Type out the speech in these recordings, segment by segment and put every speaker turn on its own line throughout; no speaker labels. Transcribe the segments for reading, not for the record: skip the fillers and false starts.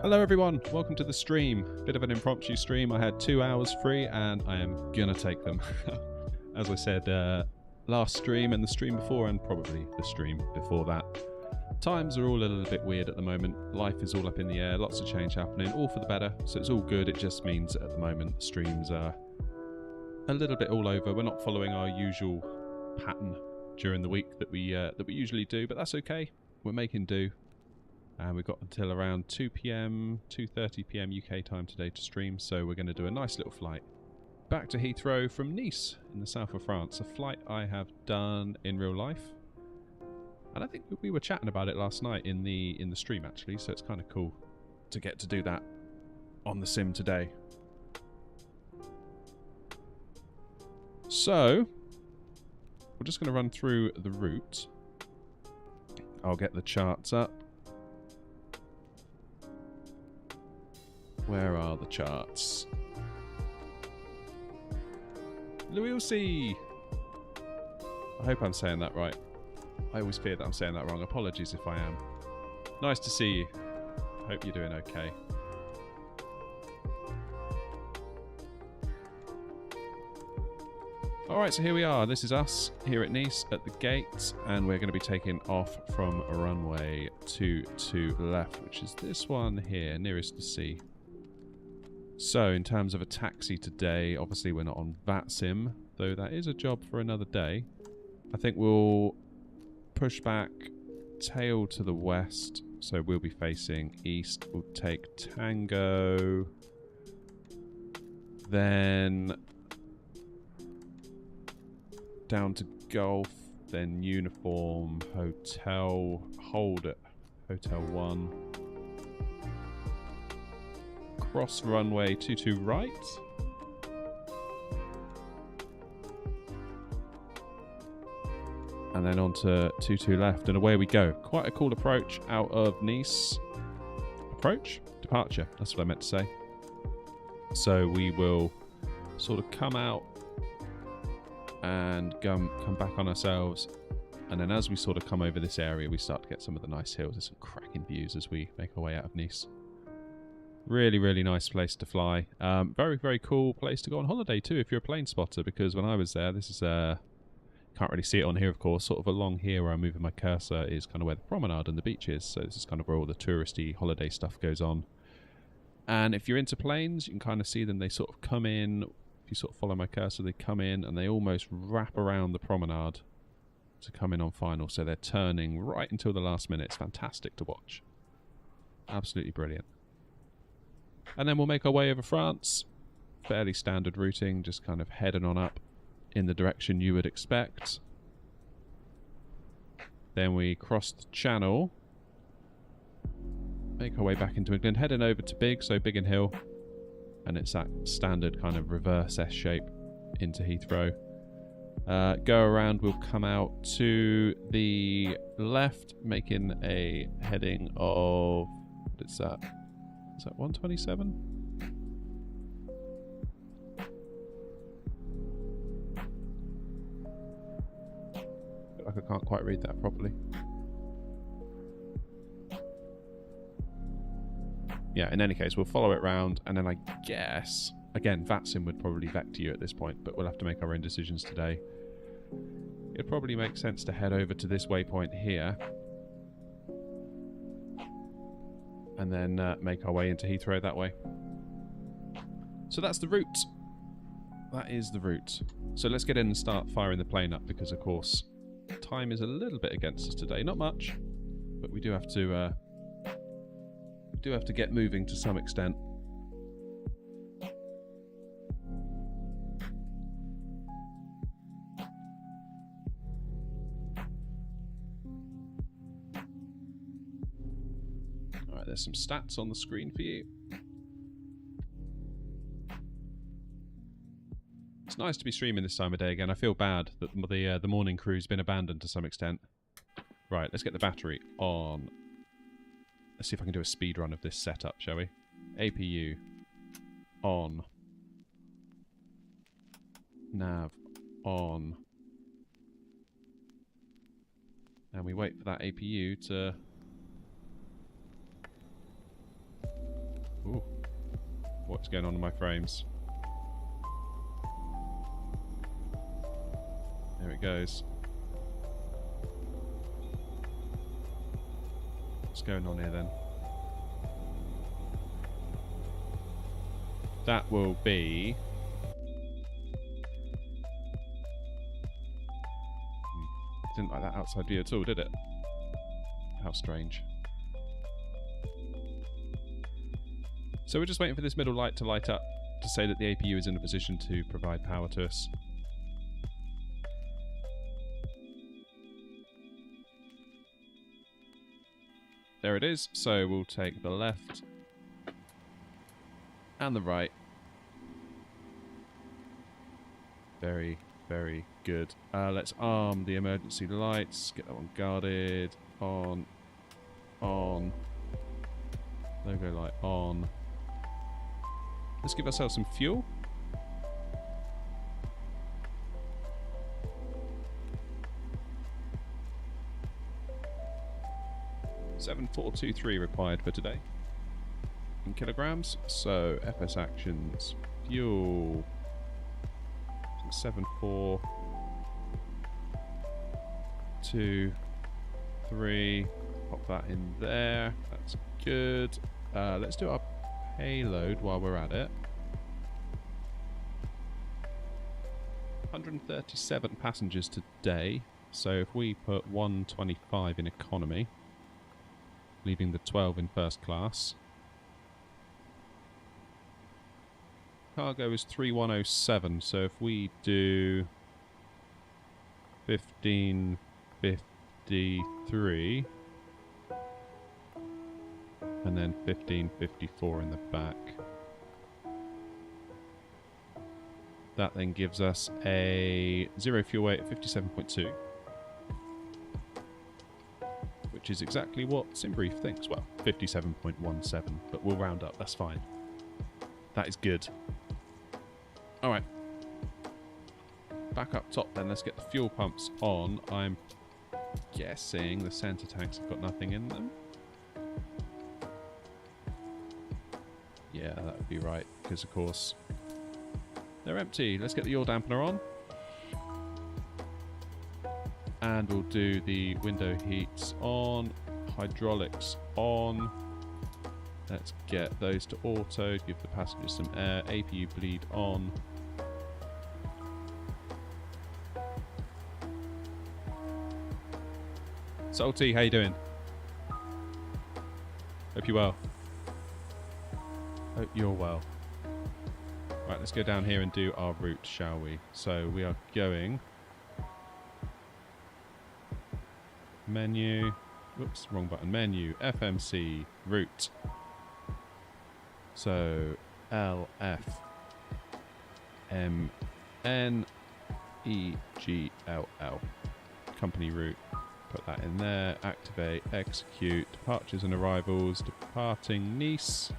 Hello everyone, welcome to the stream. Bit of an impromptu stream. I had 2 hours free and I am gonna take them. As I said, last stream and the stream before and probably the stream before that. Times are all a little bit weird at the moment. Life is all up in the air, lots of change happening, all for the better. So it's all good, it just means at the moment streams are a little bit all over. We're not following our usual pattern during the week that we usually do, but that's okay. We're making do. And we've got until around 2 PM, 2:30 PM UK time today to stream, so we're going to do a nice little flight back to Heathrow from Nice in the south of France. A flight I have done in real life. And I think we were chatting about it last night in the stream actually, so it's kind of cool to get to do that on the sim today. So, we're just going to run through the route. I'll get the charts up. Where are the charts? Louis, I hope I'm saying that right. I always fear that I'm saying that wrong. Apologies if I am. Nice to see you. Hope you're doing okay. Alright, so here we are. This is us here at Nice at the gate, and we're going to be taking off from runway 22 left, which is this one here, nearest the sea. So, in terms of a taxi today, obviously we're not on VATSIM, though that is a job for another day. I think we'll push back, tail to the west, so we'll be facing east. We'll take Tango, then down to Golf, then Uniform, Hotel, hold at Hotel 1. Cross runway 22 right. And then on to 22 left, and away we go. Quite a cool approach out of Nice. Departure, that's what I meant to say. So we will sort of come out and come back on ourselves. And then as we sort of come over this area, we start to get some of the nice hills. There's some cracking views as we make our way out of Nice. Really, really nice place to fly. Very, very cool place to go on holiday too if you're a plane spotter, because when I was there, this is, can't really see it on here of course, sort of along here where I'm moving my cursor is kind of where the promenade and the beach is, so this is kind of where all the touristy holiday stuff goes on. And if you're into planes, you can kind of see them, they sort of come in, if you sort of follow my cursor, they come in and they almost wrap around the promenade to come in on final, so they're turning right until the last minute. It's fantastic to watch. Absolutely brilliant. And then we'll make our way over France. Fairly standard routing, just kind of heading on up in the direction you would expect. Then we cross the channel. Make our way back into England, heading over to Big, so Biggin Hill. And it's that standard kind of reverse S shape into Heathrow. Go around, we'll come out to the left, making a heading of... what is that? Is that 127? Feel like I can't quite read that properly. Yeah, in any case, we'll follow it round, and then I guess, again, VATSIM would probably vector you at this point, but we'll have to make our own decisions today. It probably makes sense to head over to this waypoint here, and then make our way into Heathrow that way. So that's the route. That is the route. So let's get in and start firing the plane up, because of course time is a little bit against us today. Not much, but we do have to get moving to some extent. There's some stats on the screen for you. It's nice to be streaming this time of day again. I feel bad that the morning crew's been abandoned to some extent. Right, let's get the battery on. Let's see if I can do a speed run of this setup, shall we? APU on. Nav on. And we wait for that APU to Ooh. What's going on in my frames? There it goes. What's going on here then? That will be... Didn't like that outside view at all, did it? How strange. So we're just waiting for this middle light to light up to say that the APU is in a position to provide power to us. There it is. So we'll take the left and the right. Very, very good. Let's arm the emergency lights. Get that one guarded. On. On. Logo light on. Let's give ourselves some fuel. $7,423 required for today in kilograms. So FS actions, fuel 7,423. Pop that in there. That's good. Let's do our payload while we're at it. 137 passengers today. So if we put 125 in economy, leaving the 12 in first class. Cargo is 3107, so if we do 1553 and then 1554 in the back, that then gives us a zero fuel weight of 57.2. Which is exactly what SimBrief thinks. Well, 57.17, but we'll round up, that's fine. That is good. Alright. Back up top then, let's get the fuel pumps on. I'm guessing the centre tanks have got nothing in them. Yeah, that would be right, because of course they're empty. Let's get the yaw dampener on. And we'll do the window heats on, hydraulics on. Let's get those to auto, give the passengers some air, APU bleed on. Salty, how you doing? Hope you're well. Hope you're well. Right, let's go down here and do our route, shall we? So we are going... Menu, whoops, wrong button, menu, FMC, route. So, LFMN, EGLL, company route, put that in there, activate, execute, departures and arrivals, departing Nice,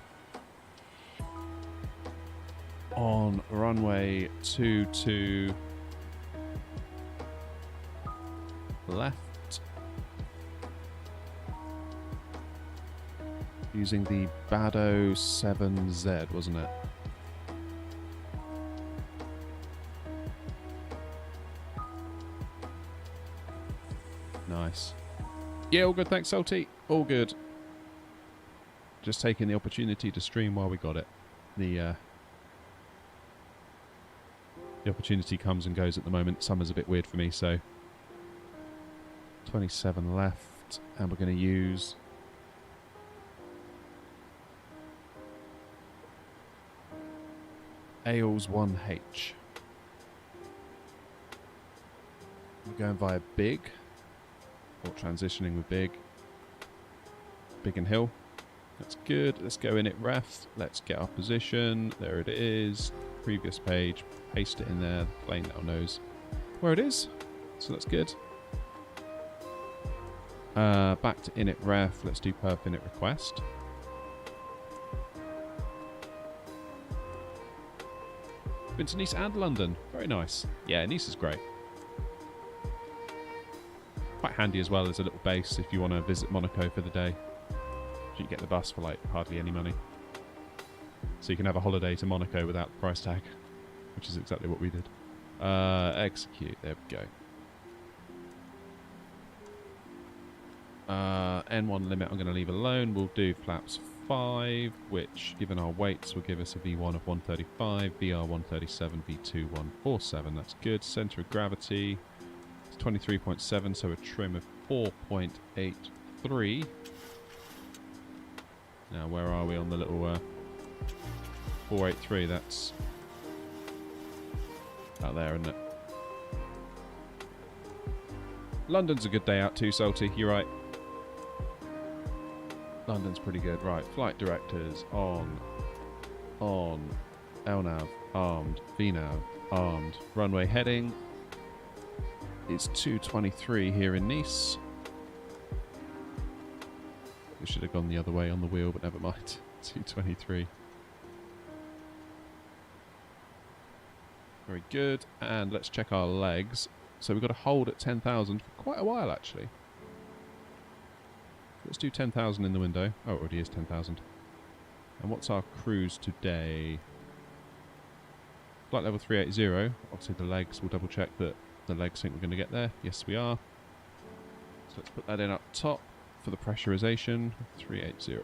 on runway 22, left, using the Bado 7Z, wasn't it? Nice. Yeah, all good, thanks, Salty. All good. Just taking the opportunity to stream while we got it. The opportunity comes and goes at the moment. Summer's a bit weird for me, so 27 left, and we're going to use Ailes 1H. We're going via Big, or transitioning with Big and Hill. That's good. Let's go in at ref. Let's get our position. There it is. Previous page. Paste it in there. The plane now knows where it is. So that's good. Back to init ref. Let's do perf init request. Been to Nice and London. Very nice. Yeah, Nice is great. Quite handy as well as a little base if you want to visit Monaco for the day. You can get the bus for like hardly any money. So you can have a holiday to Monaco without the price tag, which is exactly what we did. Execute. There we go. N1 limit I'm going to leave alone. We'll do flaps 5, which, given our weights, will give us a V1 of 135, VR 137, V2 147. That's good. Centre of gravity is 23.7, so a trim of 4.83. Now, where are we on the little 483? That's out there, isn't it? London's a good day out too, Salty. You're right. London's pretty good. Right, flight directors on, LNAV, armed, VNAV, armed. Runway heading is 223 here in Nice. We should have gone the other way on the wheel, but never mind. 223. Very good. And let's check our legs. So we've got to hold at 10,000 for quite a while, actually. Let's do 10,000 in the window. Oh, it already is 10,000. And what's our cruise today? Flight level 380. Obviously the legs, we'll double check that the legs think we're going to get there. Yes, we are. So let's put that in up top for the pressurization. 380.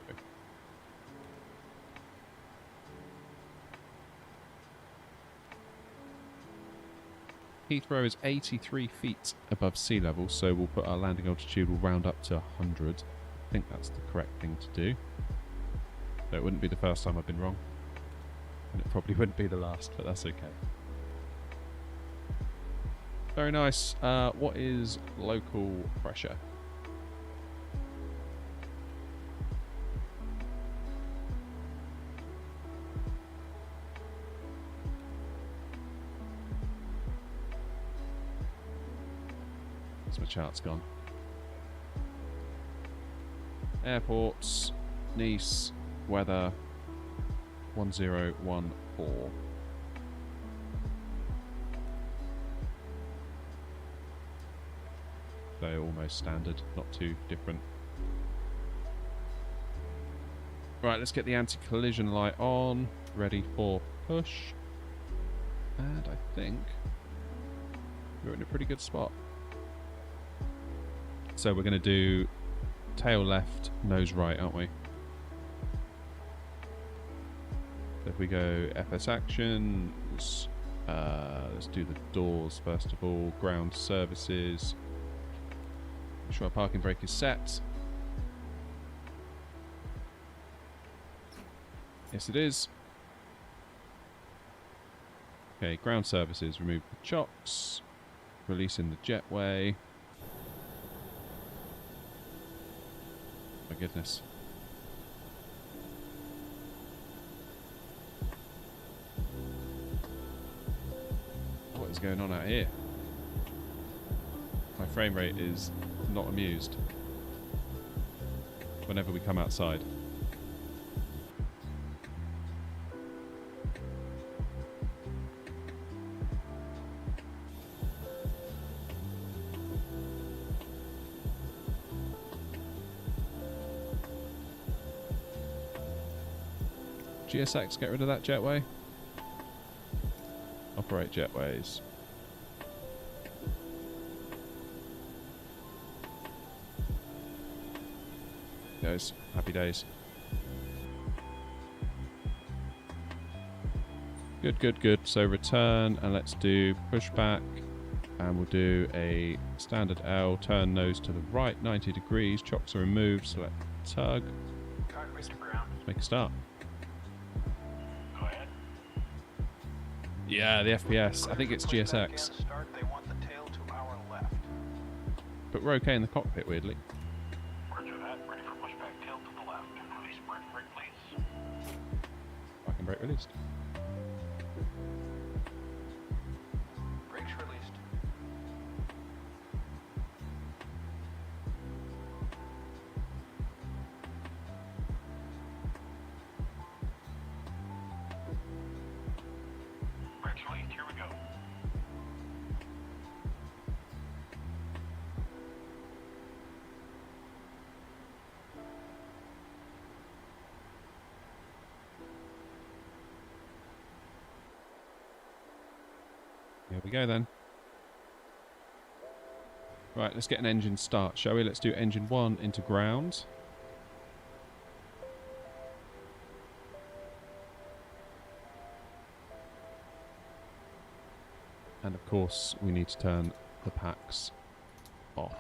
Heathrow is 83 feet above sea level, so we'll put our landing altitude, we'll round up to 100. I think that's the correct thing to do. So it wouldn't be the first time I've been wrong. And it probably wouldn't be the last, but that's okay. Very nice. What is local pressure? Where's my chart's gone? Airports, Nice, weather, 1014. So almost standard, not too different. Right, let's get the anti-collision light on, ready for push. And I think we're in a pretty good spot. So we're going to do tail left, nose right, aren't we? So if we go FS actions, let's do the doors first of all, ground services. Make sure our parking brake is set. Yes, it is. Okay, ground services, remove the chocks, releasing the jetway. My goodness. What is going on out here? My frame rate is not amused whenever we come outside. GSX, get rid of that jetway. Operate jetways. Goes. Happy days. Good, good, good. So return and let's do pushback. And we'll do a standard L, turn nose to the right, 90 degrees. Chocks are removed, select tug. Let's make a start. Yeah, the FPS. I think it's GSX. But we're okay in the cockpit, weirdly. Parking brake released.
Brakes released. Here we go.
we go then. Right, let's get an engine start, shall we? Let's do engine 1 into ground. And of course, we need to turn the packs off.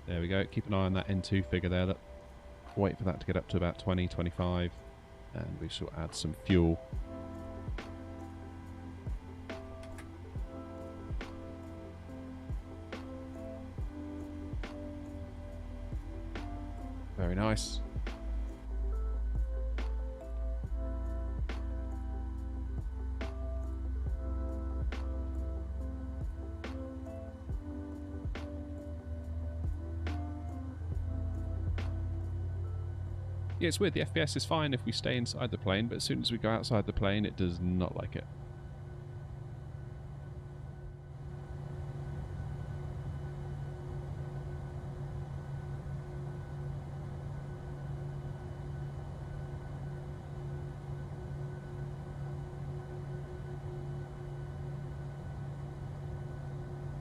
There we go. Keep an eye on that N2 figure there. Wait for that to get up to about 20, 25. And we shall add some fuel. Very nice. Yeah, it's weird. The FPS is fine if we stay inside the plane, but as soon as we go outside the plane, it does not like it.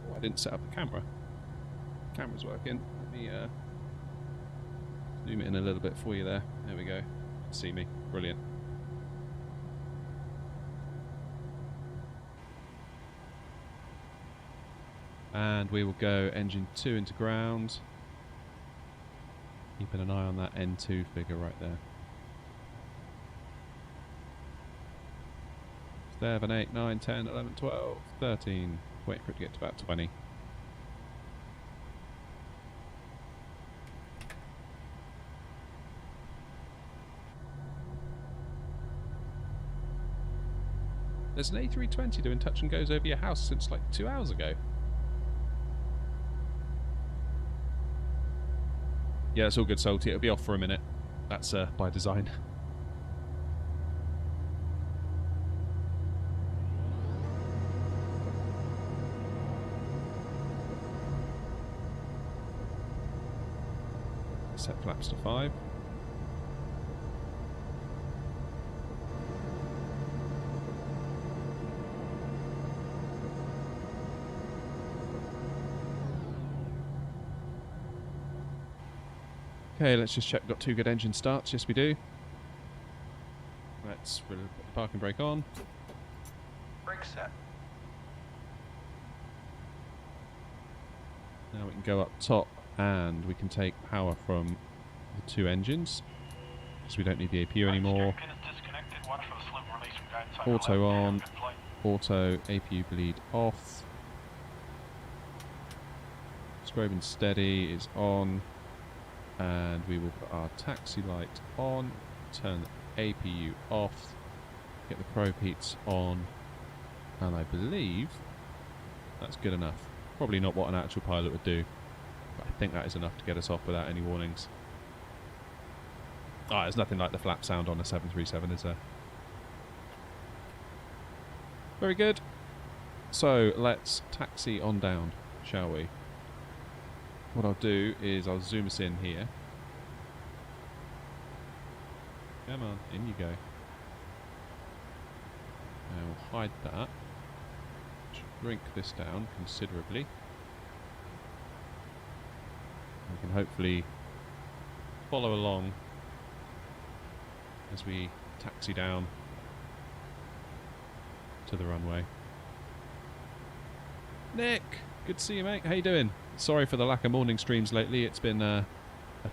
Oh, I didn't set up the camera. Camera's working. Let me zoom it in a little bit for you there. There we go. You can see me. Brilliant. And we will go engine 2 into ground. Keeping an eye on that N2 figure right there. 7, 8, 9, 10, 11, 12, 13. Wait for it to get to about 20. There's an A320 doing touch and goes over your house since like 2 hours ago. Yeah, it's all good, Salty. It'll be off for a minute. That's by design. Set flaps to 5. Okay, let's just check we've got 2 good engine starts. Yes, we do. Let's put the parking brake on.
Brake set.
Now we can go up top and we can take power from the 2 engines. Because we don't need the APU anymore. Auto on. Auto APU bleed off. Strobe and steady is on. And we will put our taxi light on, turn the APU off, get the probe heats on, and I believe that's good enough. Probably not what an actual pilot would do, but I think that is enough to get us off without any warnings. Ah, there's nothing like the flap sound on a 737, is there? Very good. So let's taxi on down, shall we? What I'll do is I'll zoom us in here. Come on, in you go. And we'll hide that. Shrink this down considerably. We can hopefully follow along as we taxi down to the runway. Nick! Good to see you, mate. How you doing? Sorry for the lack of morning streams lately. It's been a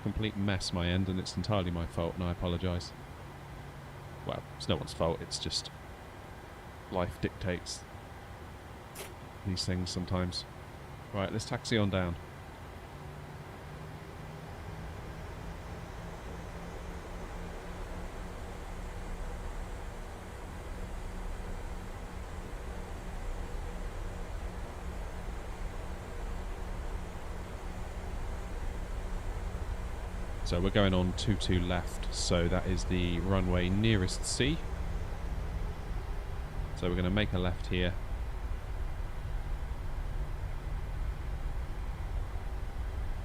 complete mess my end, and it's entirely my fault, and I apologise. Well, it's no one's fault. It's just life dictates these things sometimes. Right, let's taxi on down. So we're going on 22 left, so that is the runway nearest sea. So we're going to make a left here.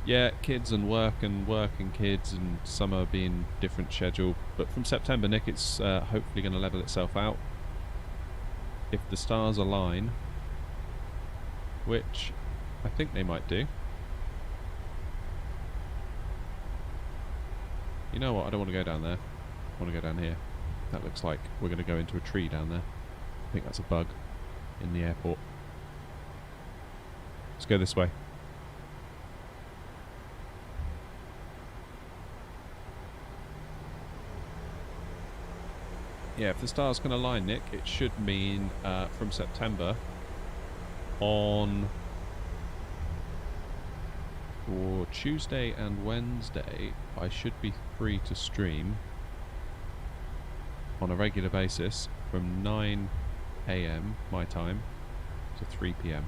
Yeah, kids and work and kids, and summer being different schedule. But from September, Nick, it's hopefully going to level itself out. if the stars align, which I think they might do. You know what, I don't want to go down there. I want to go down here. That looks like we're going to go into a tree down there. I think that's a bug in the airport. Let's go this way. Yeah, if the stars can align, Nick, it should mean from September on for Tuesday and Wednesday I should be free to stream on a regular basis from 9 AM my time to 3 PM.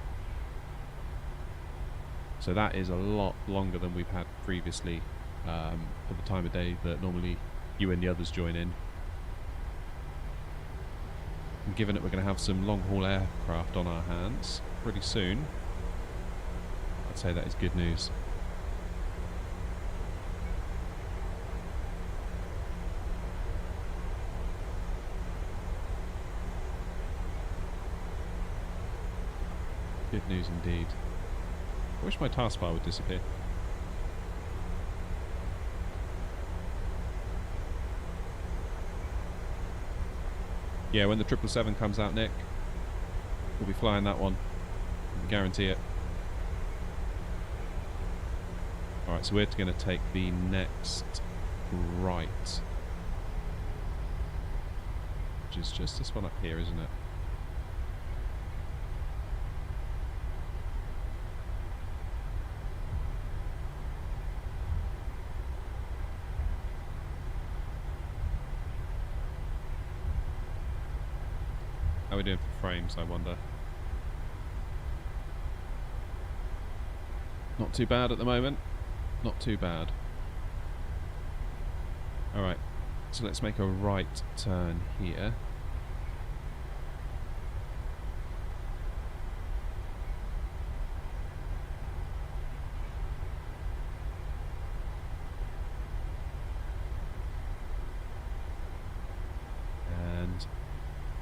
So that is a lot longer than we've had previously for the time of day that normally you and the others join in. And given that we're going to have some long-haul aircraft on our hands pretty soon, I'd say that is good news. Good news indeed. I wish my taskbar would disappear. Yeah, when the 777 comes out, Nick, we'll be flying that one. I can guarantee it. Alright, so we're going to take the next right. Which is just this one up here, isn't it? How are we doing for frames, I wonder? Not too bad at the moment. Not too bad. Alright, so let's make a right turn here.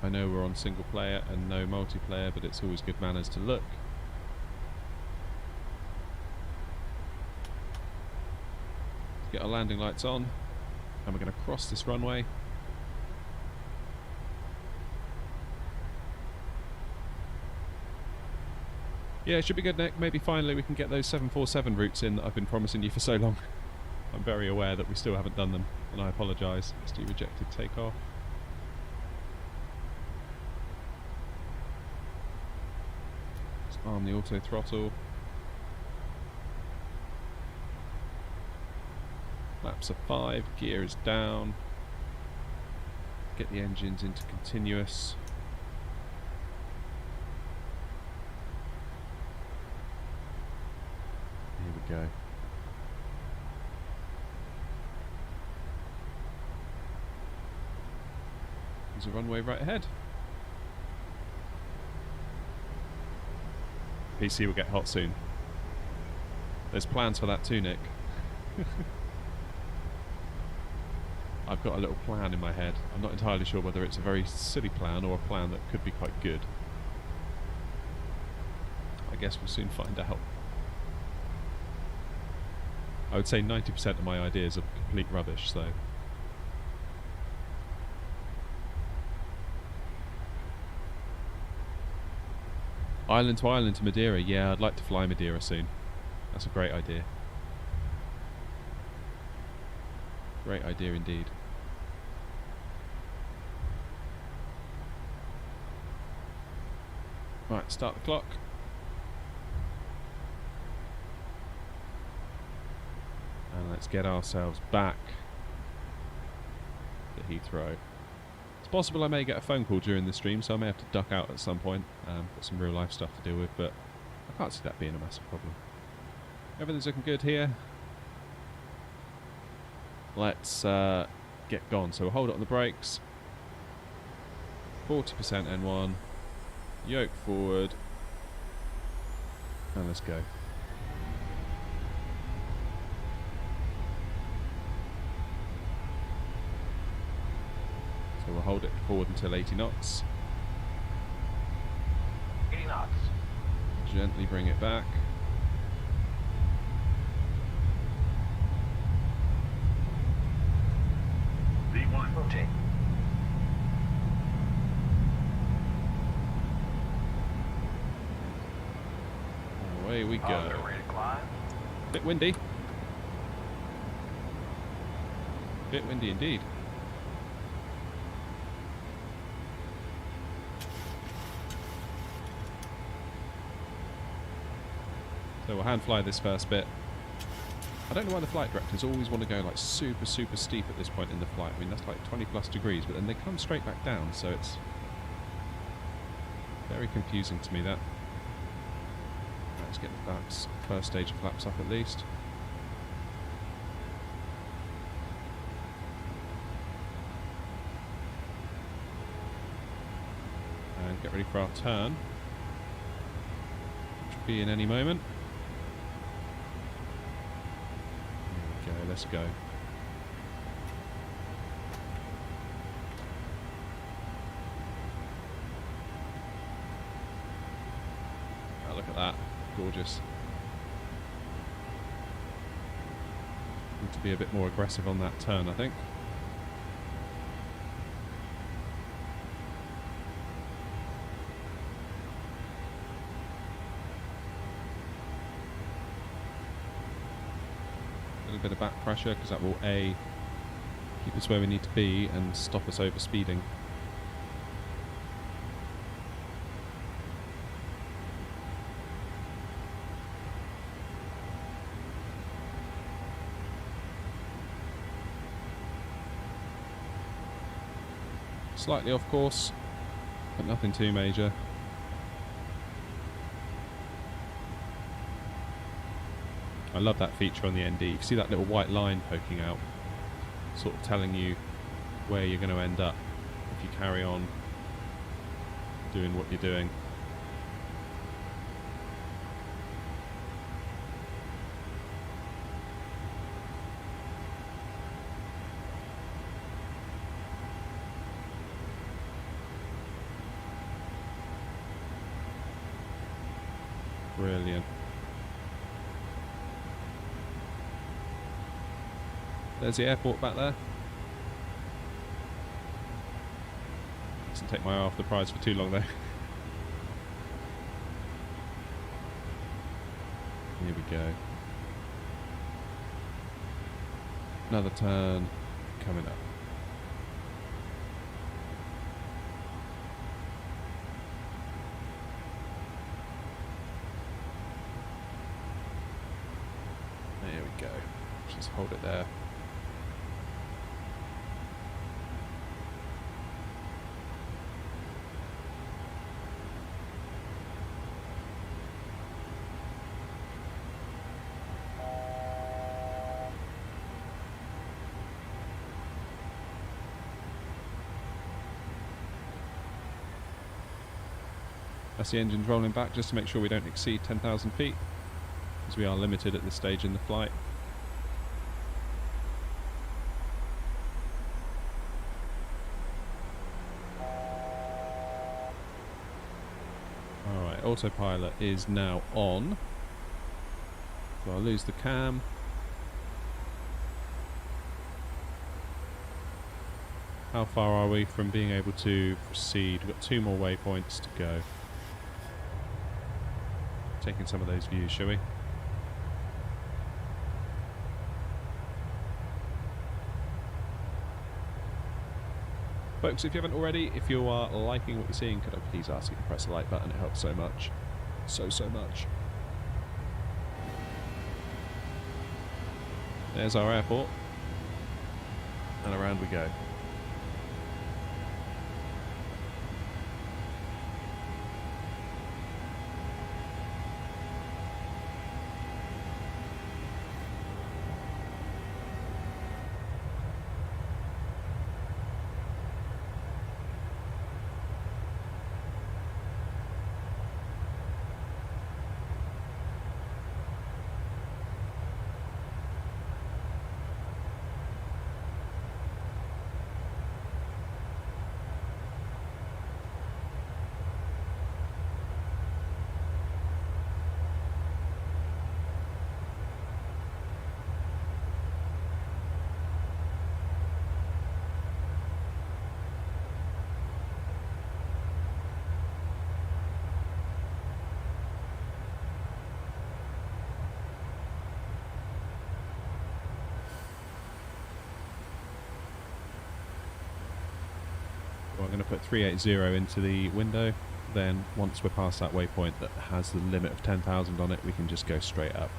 I know we're on single player and no multiplayer, but it's always good manners to look. Get our landing lights on, and we're going to cross this runway. Yeah, it should be good, Nick. Maybe finally we can get those 747 routes in that I've been promising you for so long. I'm very aware that we still haven't done them, and I apologise. It's due rejected takeoff. Arm the auto throttle. Laps are 5, gear is down. Get the engines into continuous. Here we go. There's a runway right ahead. PC will get hot soon. There's plans for that too, Nick. I've got a little plan in my head. I'm not entirely sure whether it's a very silly plan or a plan that could be quite good. I guess we'll soon find out. I would say 90% of my ideas are complete rubbish, so... Island to island to Madeira. Yeah, I'd like to fly Madeira soon. That's a great idea. Great idea indeed. Right, start the clock. And let's get ourselves back to Heathrow. It's possible I may get a phone call during the stream, so I may have to duck out at some point. Got some real life stuff to deal with, but I can't see that being a massive problem. Everything's looking good here. Let's get gone. So we'll hold it on the brakes. 40% N1. Yoke forward. And let's go. So we'll hold it forward until 80 knots. Gently bring it back.
V1. Rotate.
Away we go.
Ready to climb.
Bit windy. Bit windy indeed. So we'll hand fly this first bit. I don't know why the flight directors always want to go like super steep at this point in the flight. I mean, that's like 20 plus degrees, but then they come straight back down, so it's very confusing to me, that. Let's get the flaps, first stage of flaps up at least. And get ready for our turn, which will be in any moment. There we go, let's go. Oh, look at that. Gorgeous. Need to be a bit more aggressive on that turn, I think. A little bit of back pressure, because that will A, keep us where we need to be and stop us over speeding. Slightly off course, but nothing too major. I love that feature on the ND. You can see that little white line poking out, sort of telling you where you're going to end up if you carry on doing what you're doing. Brilliant. There's the airport back there. Doesn't take my eye off the prize for too long though. Here we go. Another turn coming up. There we go. Just hold it there. That's the engines rolling back just to make sure we don't exceed 10,000 feet, as we are limited at this stage in the flight. Alright, autopilot is now on. So I'll lose the cam. How far are we from being able to proceed? We've got 2 more waypoints to go. Taking some of those views, shall we? Folks, if you haven't already, if you are liking what you're seeing, could I please ask you to press the like button? It helps so much. So much. There's our airport. And around we go. I'm going to put 380 into the window. Then once we're past that waypoint that has the limit of 10,000 on it, we can just go straight up.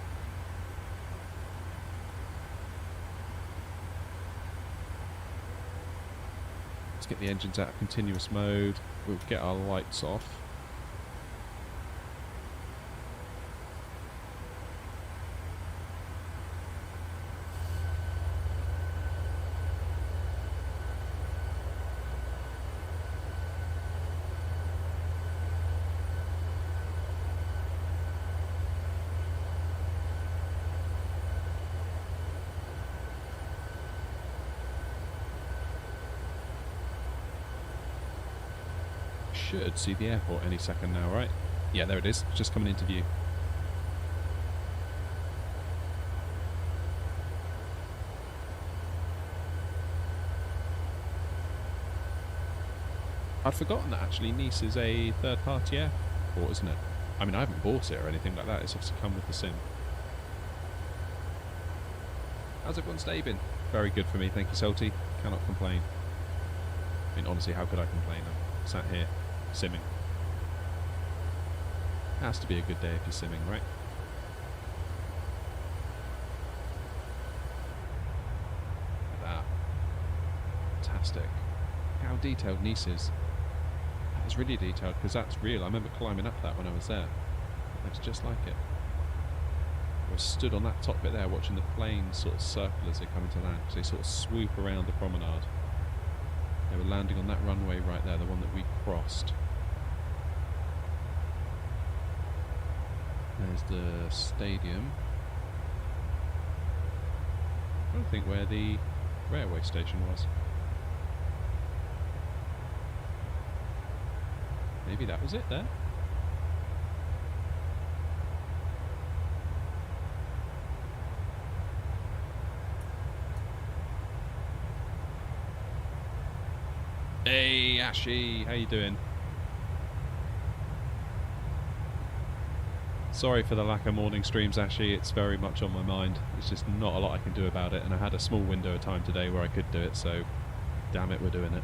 Let's get the engines out of continuous mode. We'll get our lights off. Should see the airport any second now, right? Yeah, there it is. Just coming into view. I'd forgotten that actually Nice is a third-party airport, isn't it? I mean, I haven't bought it or anything like that. It's obviously come with the SIM. How's everyone's day been? Very good for me, thank you, Salty. Cannot complain. I mean, honestly, how could I complain? I'm sat here simming. Has to be a good day if you're simming, right? Look at that. Fantastic. How detailed Nice is. That's really detailed because that's real. I remember climbing up that when I was there. It looks just like it. I was stood on that top bit there watching the planes sort of circle as they come into land. So they sort of swoop around the promenade. They were landing on that runway right there, the one that we crossed. There's the stadium. I don't think where the railway station was. Maybe that was it there. Hey Ashi, how you doing? Sorry for the lack of morning streams, Ashi. It's very much on my mind. It's just not a lot I can do about it, and I had a small window of time today where I could do it, so damn it, we're doing it.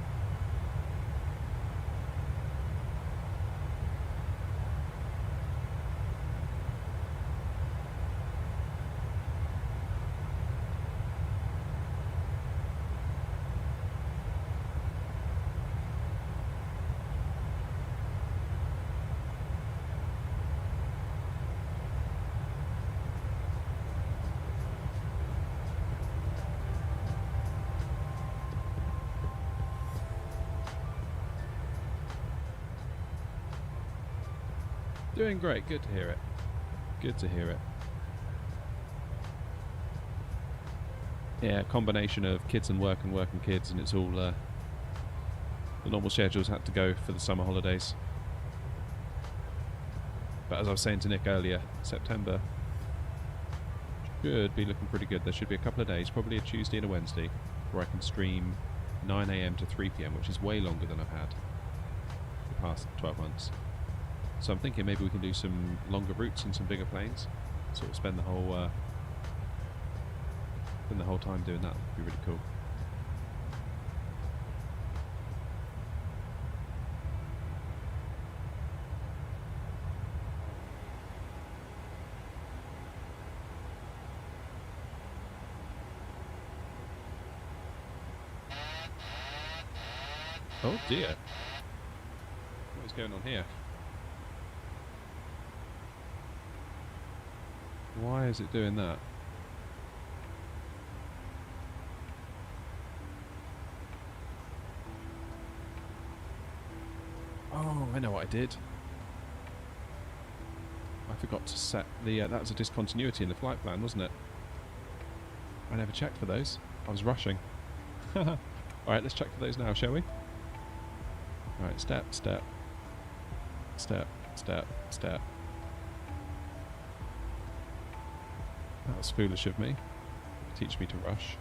Doing great, good to hear it. Good to hear it. Yeah, combination of kids and work and kids, and it's all the normal schedules had to go for the summer holidays. But as I was saying to Nick earlier, September should be looking pretty good. There should be a couple of days, probably a Tuesday and a Wednesday, where I can stream 9 AM to 3 PM, which is way longer than I've had the past 12 months. So I'm thinking maybe we can do some longer routes and some bigger planes. Sort of spend the whole time doing that. Would be really cool. Oh dear. What is going on here? Why is it doing that? Oh, I know what I did. I forgot to set the... that was a discontinuity in the flight plan, wasn't it? I never checked for those. I was rushing. Alright, let's check for those now, shall we? Alright, step, step. Step, step, step. That was foolish of me. Teach me to rush.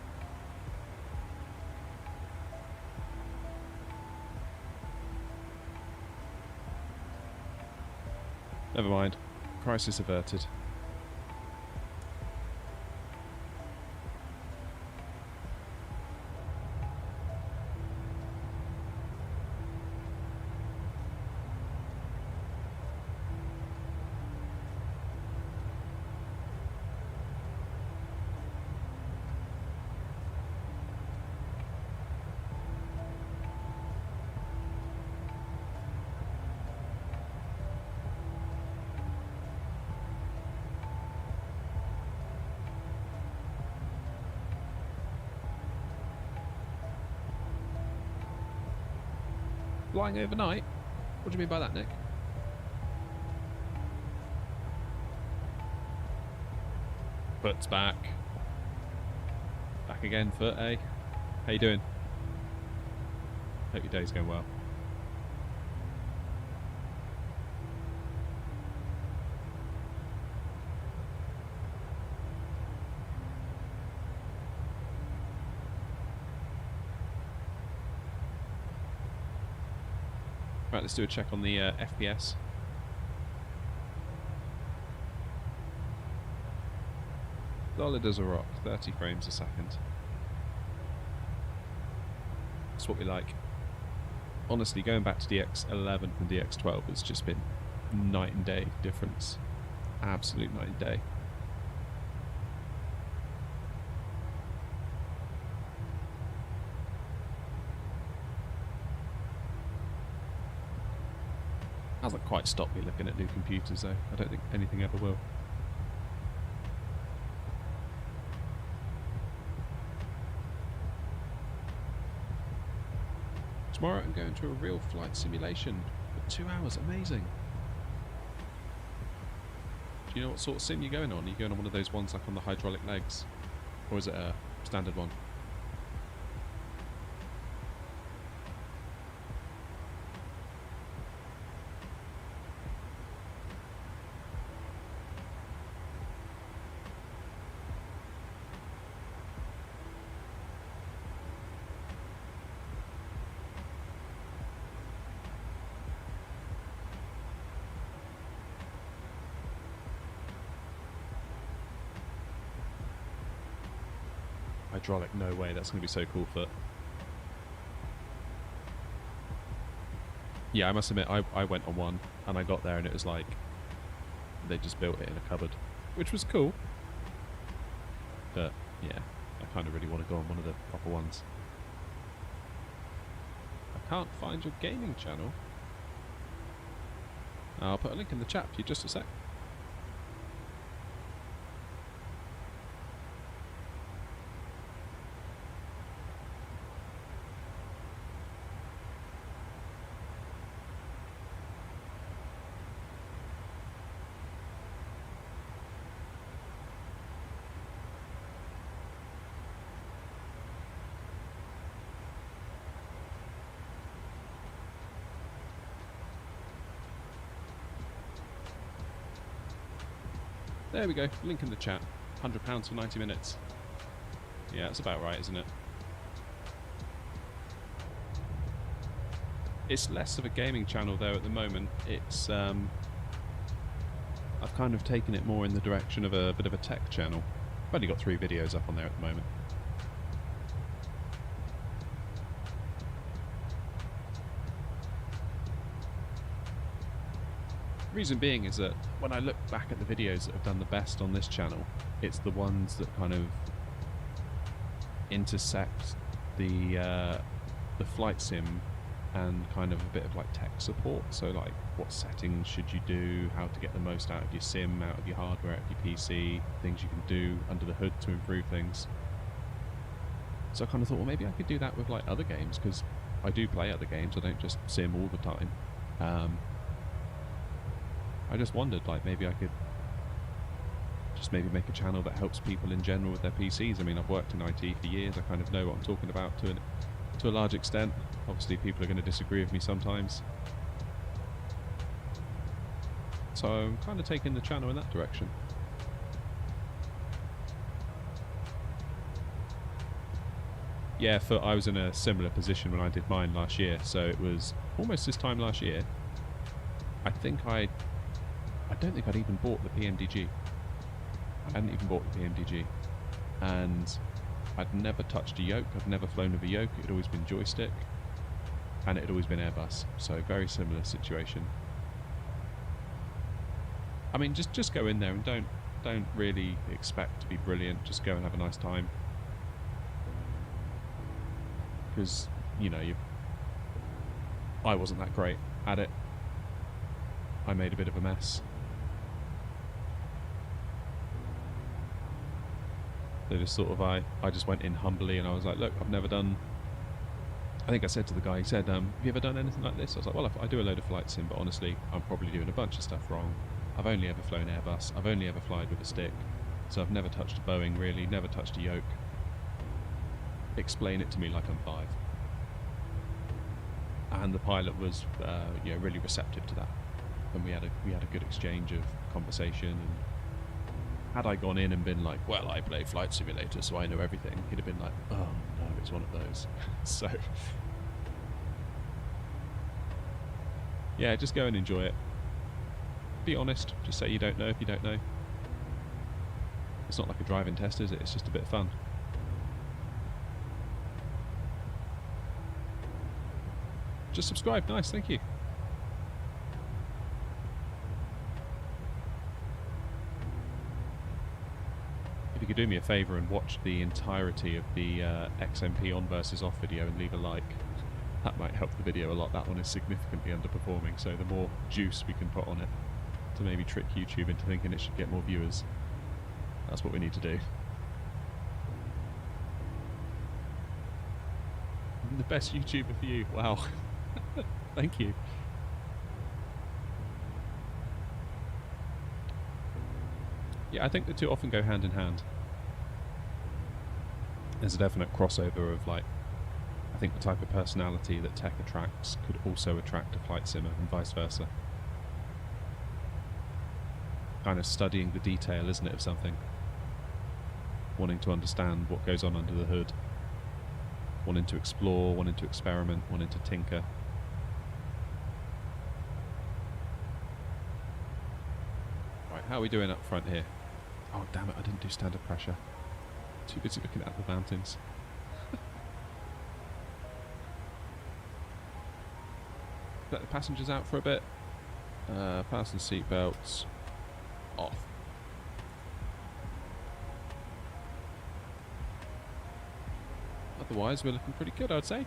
Never mind. Crisis averted. flying overnight? What do you mean by that, Nick? Foot's back. Back again, foot, eh? How you doing? Hope your day's going well. Right, let's do a check on the FPS. Solid as a rock, 30 frames a second. That's what we like. Honestly, going back to DX11 and DX12 has just been night and day difference. Absolute night and day. Hasn't quite stopped me looking at new computers though. I don't think anything ever will. Tomorrow I'm going to a real flight simulation for 2 hours. Amazing. Do you know what sort of sim you're going on? Are you going on one of those ones like on the hydraulic legs? Or is it a standard one? Hydraulic, no way, that's going to be so cool for... Yeah, I must admit, I went on one, and I got there and it was like, they just built it in a cupboard, which was cool. But, yeah, I kind of really want to go on one of the proper ones. I can't find your gaming channel. I'll put a link in the chat for you, just a sec. There we go, link in the chat. £100 for 90 minutes. Yeah, that's about right, isn't it? It's less of a gaming channel though at the moment. It's I've kind of taken it more in the direction of a bit of a tech channel. I've only got 3 videos up on there at the moment. Reason being is that when I look back at the videos that have done the best on this channel, it's the ones that kind of intersect the flight sim and kind of a bit of like tech support. So like, what settings should you do, how to get the most out of your sim, out of your hardware, out of your PC, things you can do under the hood to improve things. So I kind of thought, well, maybe I could do that with like other games, because I do play other games, I don't just sim all the time. I just wondered, like, maybe I could just maybe make a channel that helps people in general with their PCs. I mean, I've worked in IT for years, I kind of know what I'm talking about to a large extent. Obviously people are going to disagree with me sometimes, so I'm kind of taking the channel in that direction. Yeah, I was in a similar position when I did mine last year, so it was almost this time last year. I don't think I'd even bought the PMDG. I hadn't even bought the PMDG. And I'd never touched a yoke, I'd never flown with a yoke, it had always been joystick. And it had always been Airbus, so very similar situation. I mean, just go in there and don't really expect to be brilliant, just go and have a nice time. Because, you know, I wasn't that great at it. I made a bit of a mess. So just sort of I just went in humbly and I was like, look, I've never done I think I said to the guy, he said, have you ever done anything like this? I was like, well, I do a load of flight sim, but honestly, I'm probably doing a bunch of stuff wrong. I've only ever flown Airbus. I've only ever flown with a stick. So I've never touched a Boeing, really, never touched a yoke. Explain it to me like I'm 5. And the pilot was, really receptive to that. And we had a good exchange of conversation. And had I gone in and been like, well, I play flight simulator, so I know everything, he'd have been like, oh no, it's one of those. So, yeah, just go and enjoy it. Be honest. Just say you don't know if you don't know. It's not like a driving test, is it? It's just a bit of fun. Just subscribe. Nice, thank you. If you could do me a favour and watch the entirety of the XMP on versus off video and leave a like, that might help the video a lot. That one is significantly underperforming, so the more juice we can put on it to maybe trick YouTube into thinking it should get more viewers, that's what we need to do. I'm the best YouTuber for you. Wow. Thank you. Yeah, I think the two often go hand in hand. There's a definite crossover of, like, I think the type of personality that tech attracts could also attract a flight simmer and vice versa. Kind of studying the detail, isn't it, of something? Wanting to understand what goes on under the hood. Wanting to explore, wanting to experiment, wanting to tinker. Right, how are we doing up front here? Oh, damn it, I didn't do standard pressure. Too busy looking at the mountains. Let the passengers out for a bit. Fasten seatbelts. Off. Otherwise, we're looking pretty good, I'd say.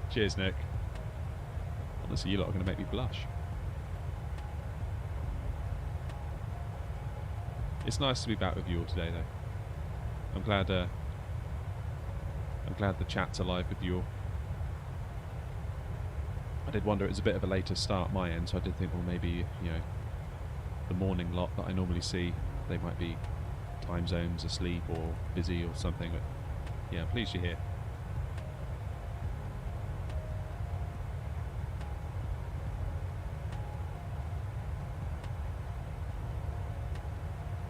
Cheers, Nick. Honestly, you lot are going to make me blush. It's nice to be back with you all today, though. I'm glad the chat's alive with you all. I did wonder it was a bit of a later start my end, so I did think, well, maybe, the morning lot that I normally see, they might be time zones asleep or busy or something. But yeah, I'm pleased you're here.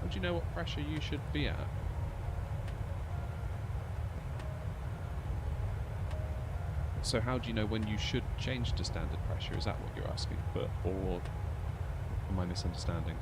How do you know what pressure you should be at? So how do you know when you should change to standard pressure? Is that what you're asking? Or am I misunderstanding?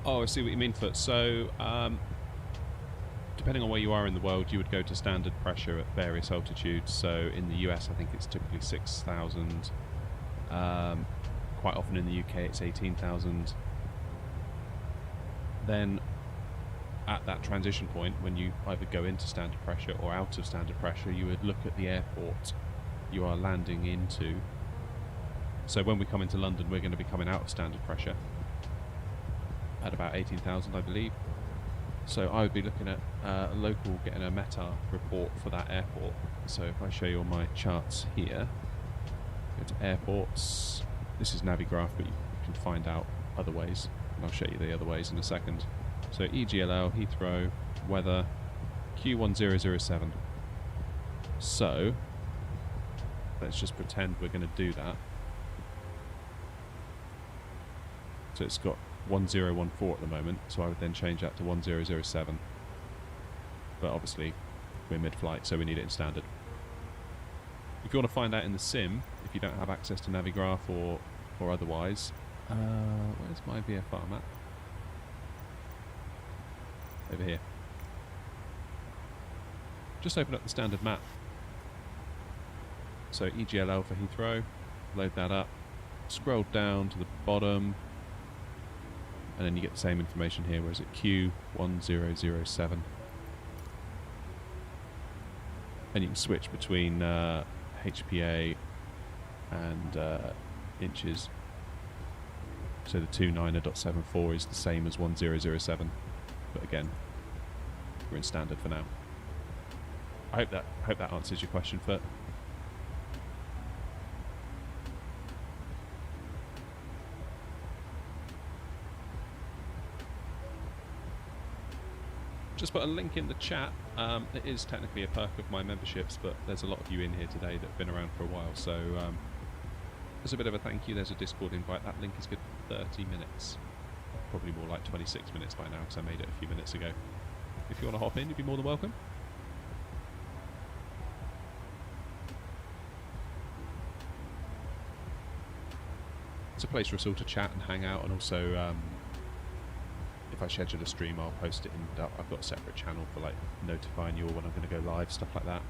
Oh, I see what you mean, Foot. So, depending on where you are in the world, you would go to standard pressure at various altitudes. So, in the US, I think it's typically 6,000. Quite often in the UK, it's 18,000. Then, at that transition point, when you either go into standard pressure or out of standard pressure, you would look at the airport you are landing into. So, when we come into London, we're going to be coming out of standard pressure at about 18,000, I believe. So I would be looking at a local getting a METAR report for that airport. So if I show you on my charts here, go to airports. This is Navigraph, but you can find out other ways, and I'll show you the other ways in a second. So EGLL, Heathrow, weather, Q1007. So let's just pretend we're going to do that. So it's got 1014 at the moment, so I would then change that to 1007. but obviously we're mid-flight, so we need it in standard. If you want to find out in the sim, if you don't have access to Navigraph or otherwise, where's my VFR map? Over here. Just open up the standard map. So EGLL for Heathrow, load that up, scroll down to the bottom, and then you get the same information here. Where is it? Q1007. And you can switch between HPA and inches. So the 29.74 is the same as 1007, but again, we're in standard for now. I hope that answers your question, Fert. Just put a link in the chat. It is technically a perk of my memberships, but there's a lot of you in here today that have been around for a while, so as a bit of a thank you, there's a Discord invite. That link is good for 30 minutes. Probably more like 26 minutes by now, because I made it a few minutes ago. If you want to hop in, you'd be more than welcome. It's a place for us all to chat and hang out, and also if I schedule a stream, I'll post it in. I've got a separate channel for like notifying you all when I'm going to go live, stuff like that.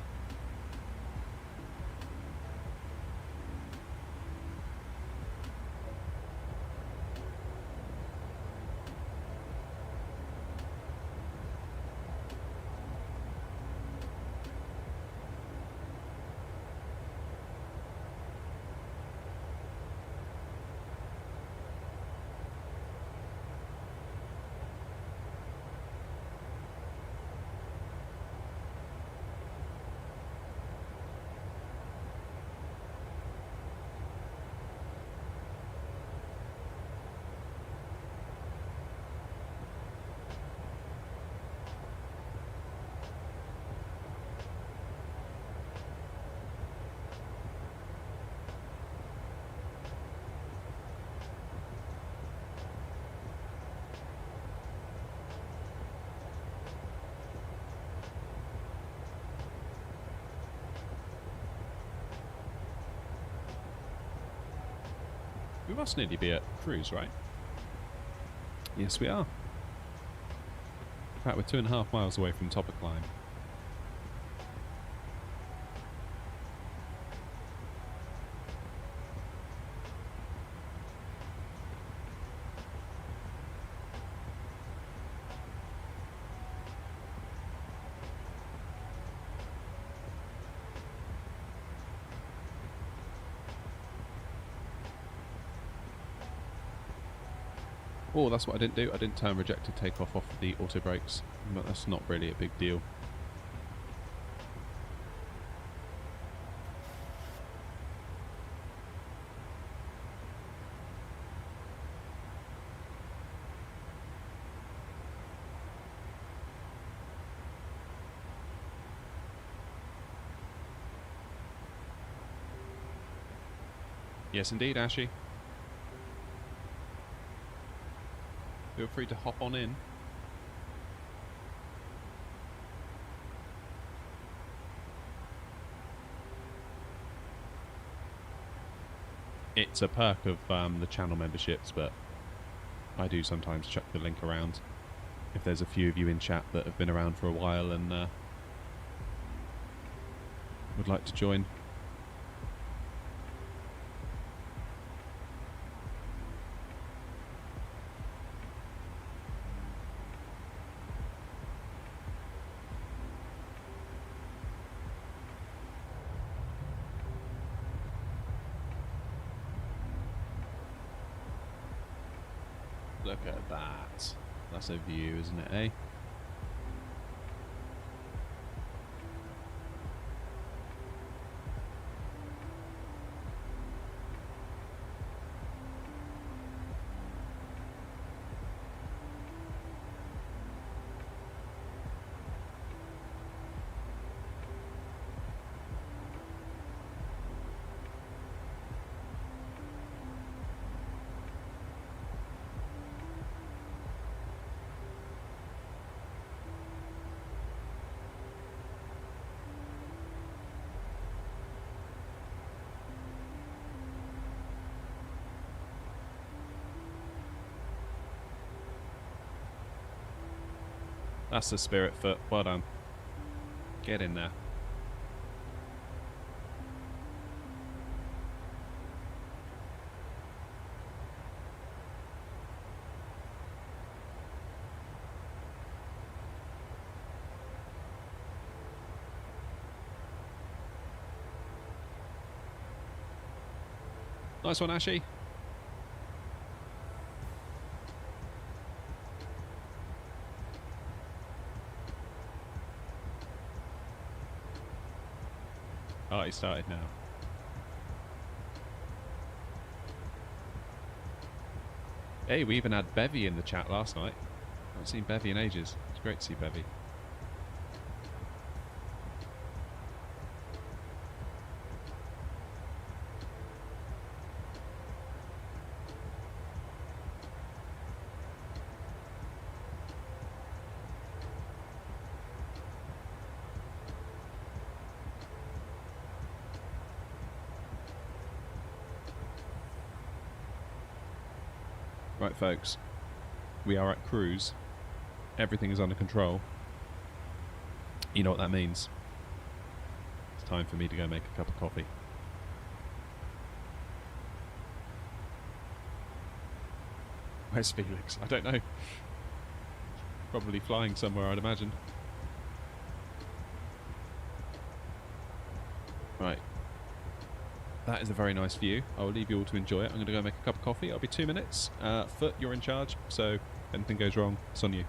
We must nearly be at cruise, right? Yes, we are. In fact, we're 2.5 miles away from top of climb. Oh, that's what I didn't do. I didn't turn rejected takeoff off the auto brakes, but that's not really a big deal. Yes, indeed, Ashy. Feel free to hop on in. It's a perk of the channel memberships, but I do sometimes chuck the link around if there's a few of you in chat that have been around for a while and would like to join. Look at that. That's a view, isn't it, eh? That's the spirit foot. Well done. Get in there. Nice one, Ashy. Oh, he started now. Hey, we even had Bevy in the chat last night. I haven't seen Bevy in ages. It's great to see Bevy. Right, folks, we are at cruise. Everything is under control. You know what that means. It's time for me to go make a cup of coffee. Where's Felix? I don't know. Probably flying somewhere, I'd imagine. Right. That is a very nice view. I will leave you all to enjoy it. I'm going to go make a cup of coffee. It'll be 2 minutes. Foot, you're in charge, so if anything goes wrong, it's on you.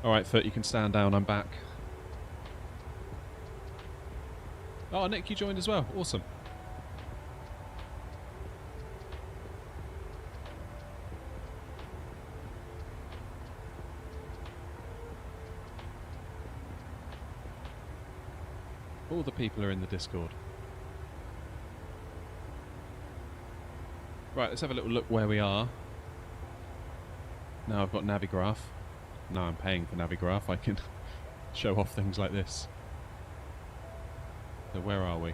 Alright, Foot, you can stand down. I'm back. Oh, Nick, you joined as well. Awesome. All the people are in the Discord. Right, let's have a little look where we are. Now I've got Navigraph. Now I'm paying for Navigraph. I can show off things like this. So where are we?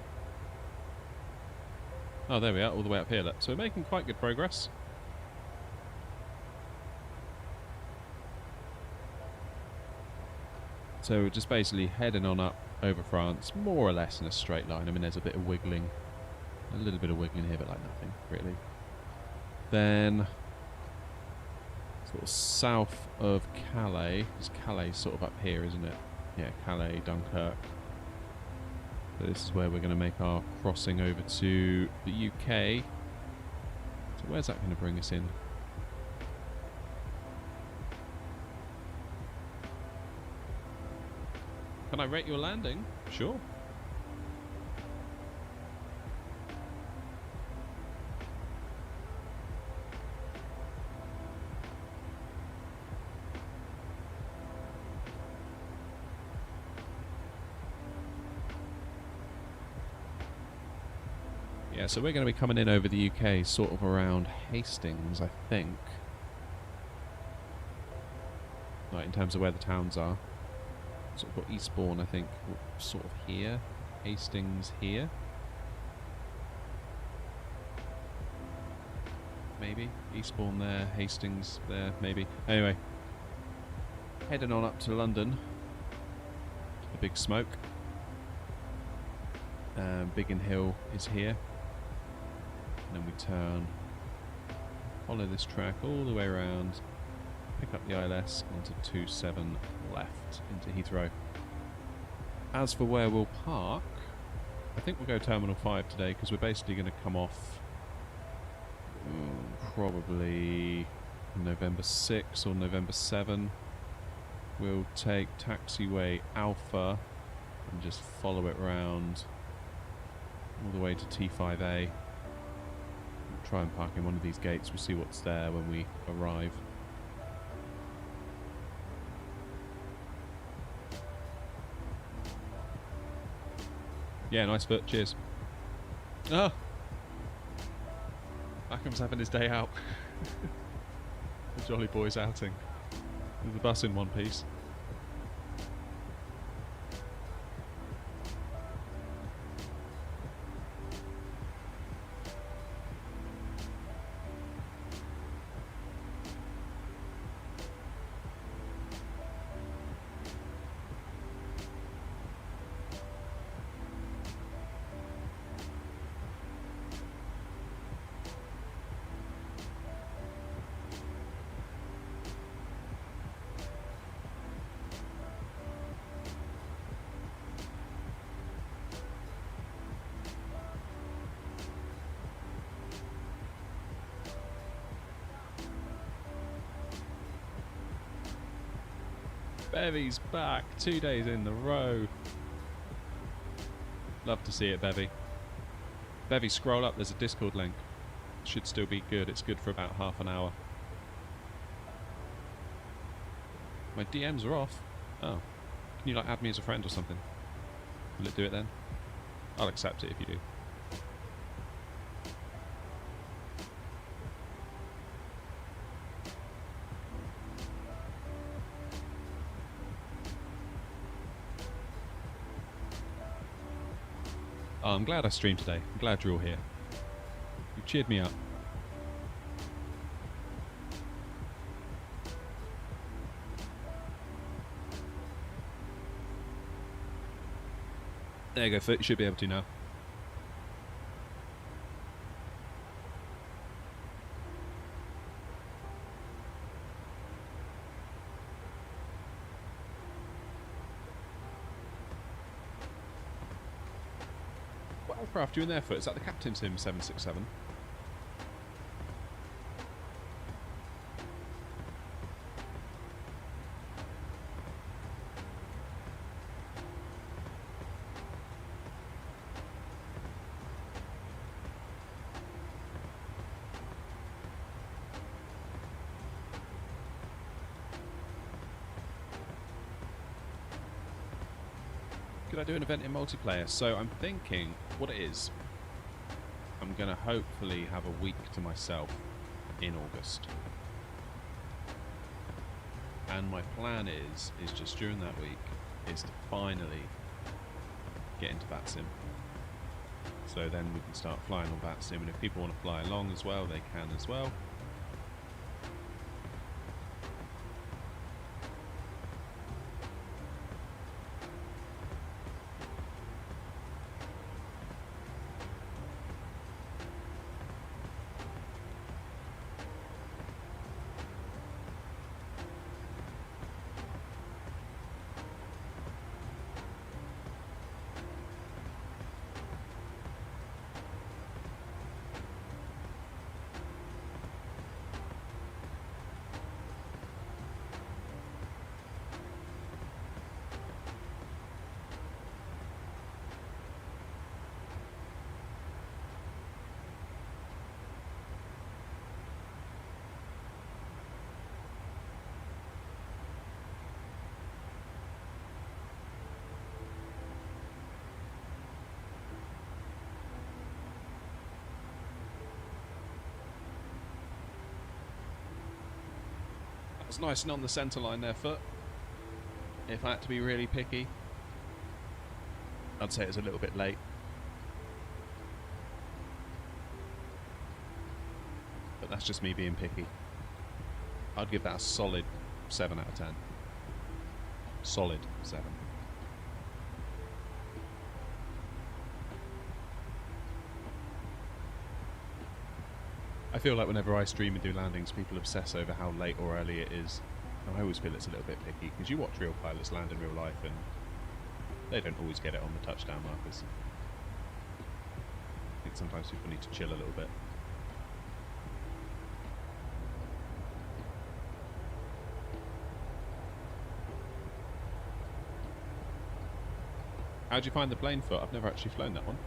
Oh, there we are, all the way up here. So we're making quite good progress. So we're just basically heading on up over France, more or less in a straight line. I mean, there's a bit of wiggling A little bit of wiggling here, but like nothing, really. Then, sort of south of Calais, because Calais is sort of up here, isn't it? Yeah, Calais, Dunkirk. So this is where we're going to make our crossing over to the UK. So where's that going to bring us in? Can I rate your landing? Sure. Yeah, so we're going to be coming in over the UK sort of around Hastings, I think. Like in terms of where the towns are. Sort of got Eastbourne, I think, sort of here. Hastings here. Maybe. Eastbourne there, Hastings there, maybe. Anyway. Heading on up to London. The Big Smoke. Biggin Hill is here. And then we turn, follow this track all the way around, pick up the ILS onto 27 left into Heathrow. As for where we'll park, I think we'll go Terminal 5 today because we're basically going to come off probably November 6 or November 7. We'll take taxiway Alpha and just follow it round all the way to T5A. Try and park in one of these gates. We'll see what's there when we arrive. Yeah, nice foot. Cheers. Oh! Ackham's having his day out. The Jolly Boys outing. With the bus in one piece. Bevy's back, 2 days in a row. Love to see it, Bevy. Bevy, scroll up, there's a Discord link. Should still be good, it's good for about half an hour. My DMs are off. Oh. Can you like add me as a friend or something? Will it do it then? I'll accept it if you do. Oh, I'm glad I streamed today. I'm glad you're all here. You cheered me up. There you go, Foot. You should be able to now. What aircraft are you in there, Foot? Is that the Captain's Hymn 767? Could I do an event in multiplayer? So I'm thinking what it is. I'm going to hopefully have a week to myself in August. And my plan is just during that week is to finally get into VATSIM. So then we can start flying on VATSIM, and if people want to fly along as well, they can as well. It's nice and on the centre line there, foot. If I had to be really picky, I'd say it's a little bit late. But that's just me being picky. I'd give that a solid 7 out of 10. Solid 7. I feel like whenever I stream and do landings, people obsess over how late or early it is. And I always feel it's a little bit picky, because you watch real pilots land in real life and they don't always get it on the touchdown markers. I think sometimes people need to chill a little bit. How'd you find the plane, foot? I've never actually flown that one.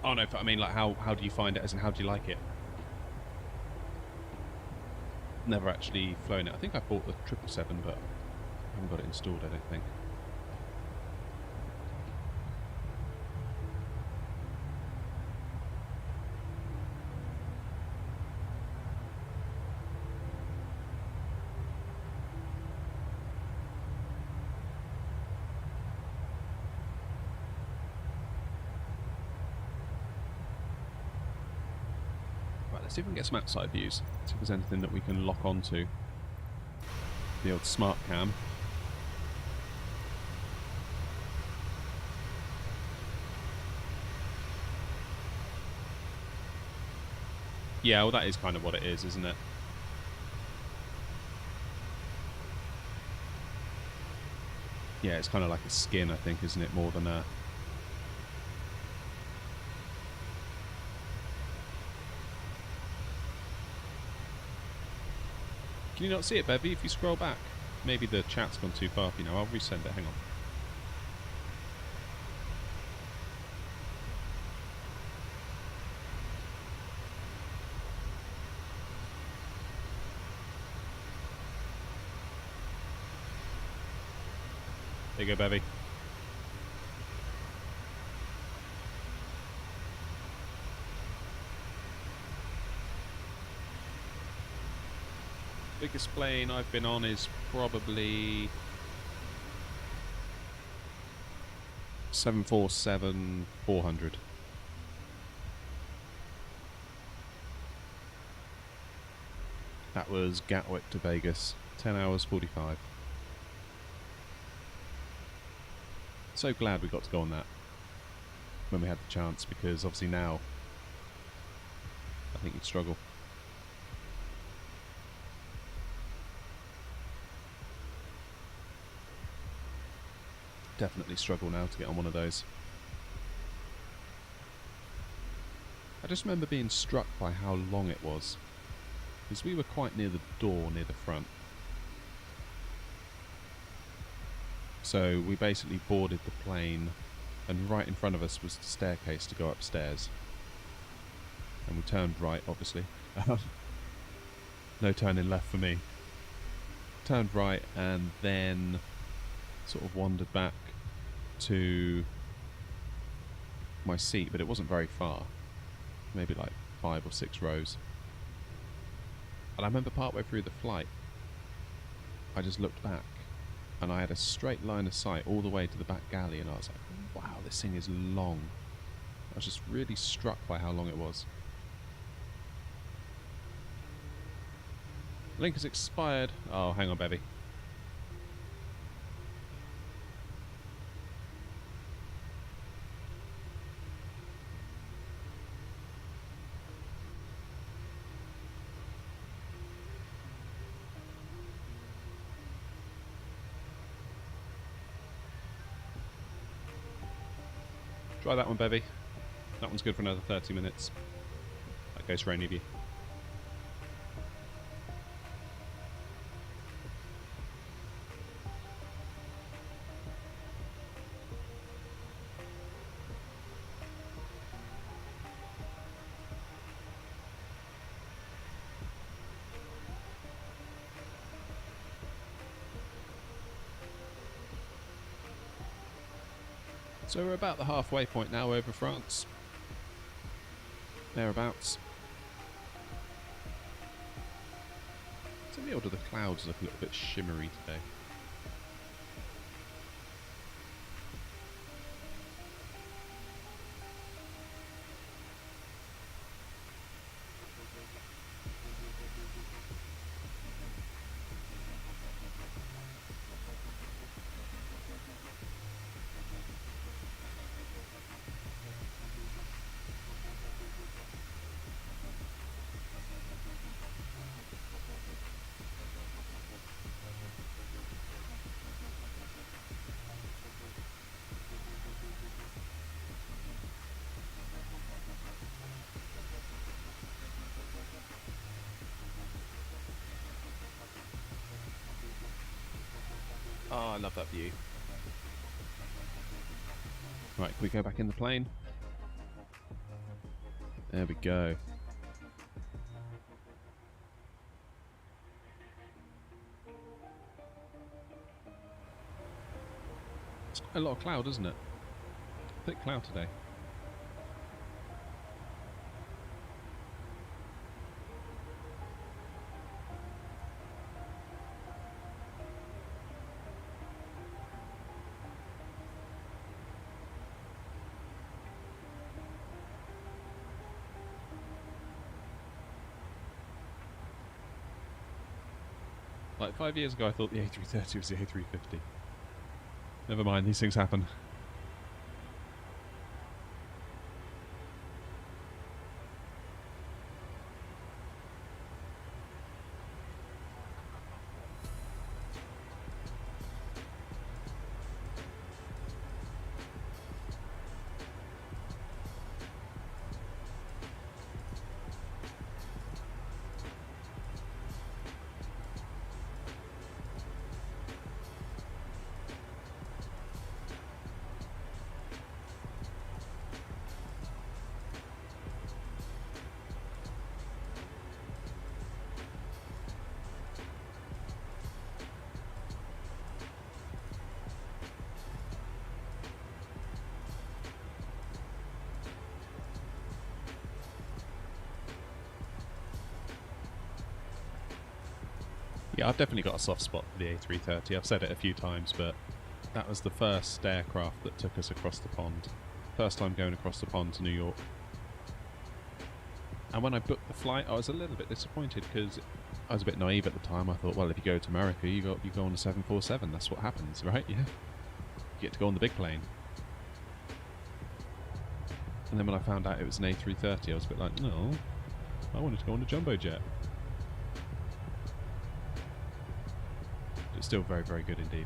Oh no, I mean, like, how do you find it, as in how do you like it? Never actually flown it. I think I bought the 777, but I haven't got it installed, I don't think. Let's see if we can get some outside views. See if there's anything that we can lock onto the old smart cam. Yeah, well, that is kind of what it is, isn't it? Yeah, it's kind of like a skin, I think, isn't it? More than a... Can you not see it, Bevy, if you scroll back? Maybe the chat's gone too far for you now. I'll resend it. Hang on. There you go, Bevy. Biggest plane I've been on is probably 747-400. That was Gatwick to Vegas, 10 hours 45. So glad we got to go on that when we had the chance, because obviously now I think you'd struggle. Definitely struggle now to get on one of those. I just remember being struck by how long it was, because we were quite near the door, near the front. So we basically boarded the plane, and right in front of us was the staircase to go upstairs. And we turned right, obviously. No turning left for me. Turned right and then sort of wandered back to my seat, but it wasn't very far, maybe like 5 or 6 rows. And I remember partway through the flight I just looked back and I had a straight line of sight all the way to the back galley, and I was like, wow, this thing is long. I was just really struck by how long it was. Link has expired. Oh, hang on, Bevy. Try that one, Bevy. That one's good for another 30 minutes. That goes for any of you. So we're about the halfway point now over France. Thereabouts. So the order the clouds look a little bit shimmery today. Oh, I love that view. Right, can we go back in the plane? There we go. It's quite a lot of cloud, isn't it? Thick cloud today. Like 5 years ago I thought the A330 was the A350. Never mind, these things happen. Yeah, I've definitely got a soft spot for the A330. I've said it a few times, but that was the first aircraft that took us across the pond. First time going across the pond to New York. And when I booked the flight, I was a little bit disappointed because I was a bit naive at the time. I thought, well, if you go to America, you go on a 747. That's what happens, right? Yeah. You get to go on the big plane. And then when I found out it was an A330, I was a bit like, no, I wanted to go on a jumbo jet. It's still very, very good indeed.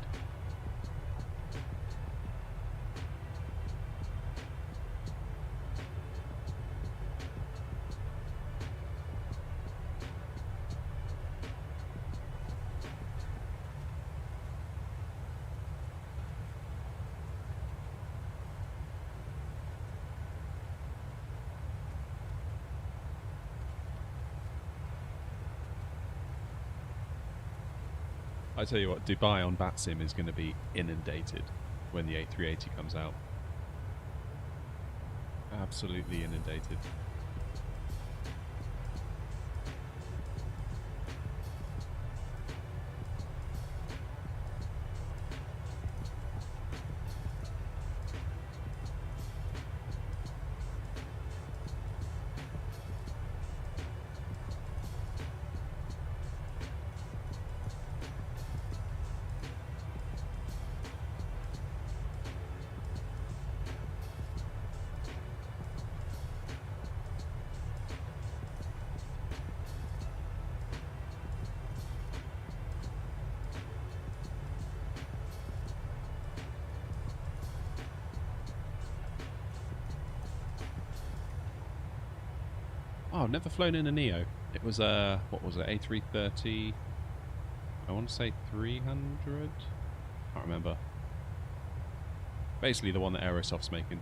I tell you what, Dubai on Batsim is going to be inundated when the A380 comes out. Absolutely inundated. Oh, I've never flown in a Neo. It was a, what was it, A330, I want to say 300? Can't remember. Basically the one that Aerosoft's making.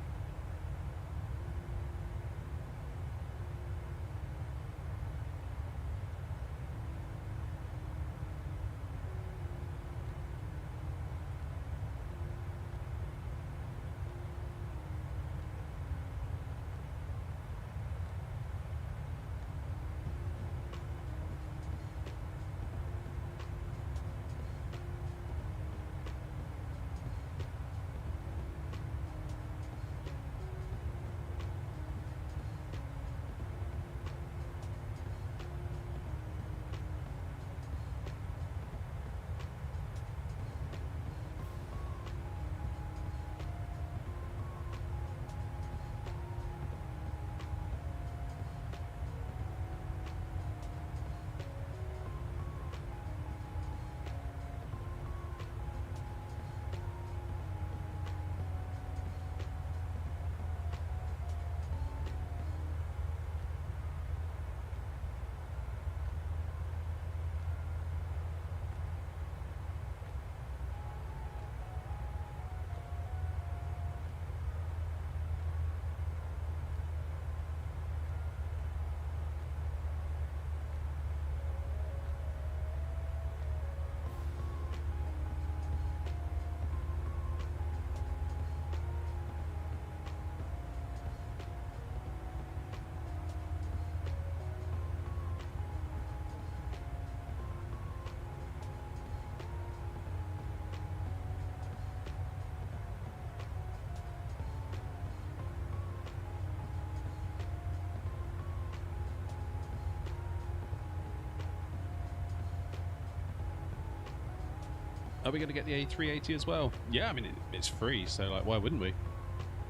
Are we going to get the A380 as well? Yeah, I mean, it's free, so like, why wouldn't we?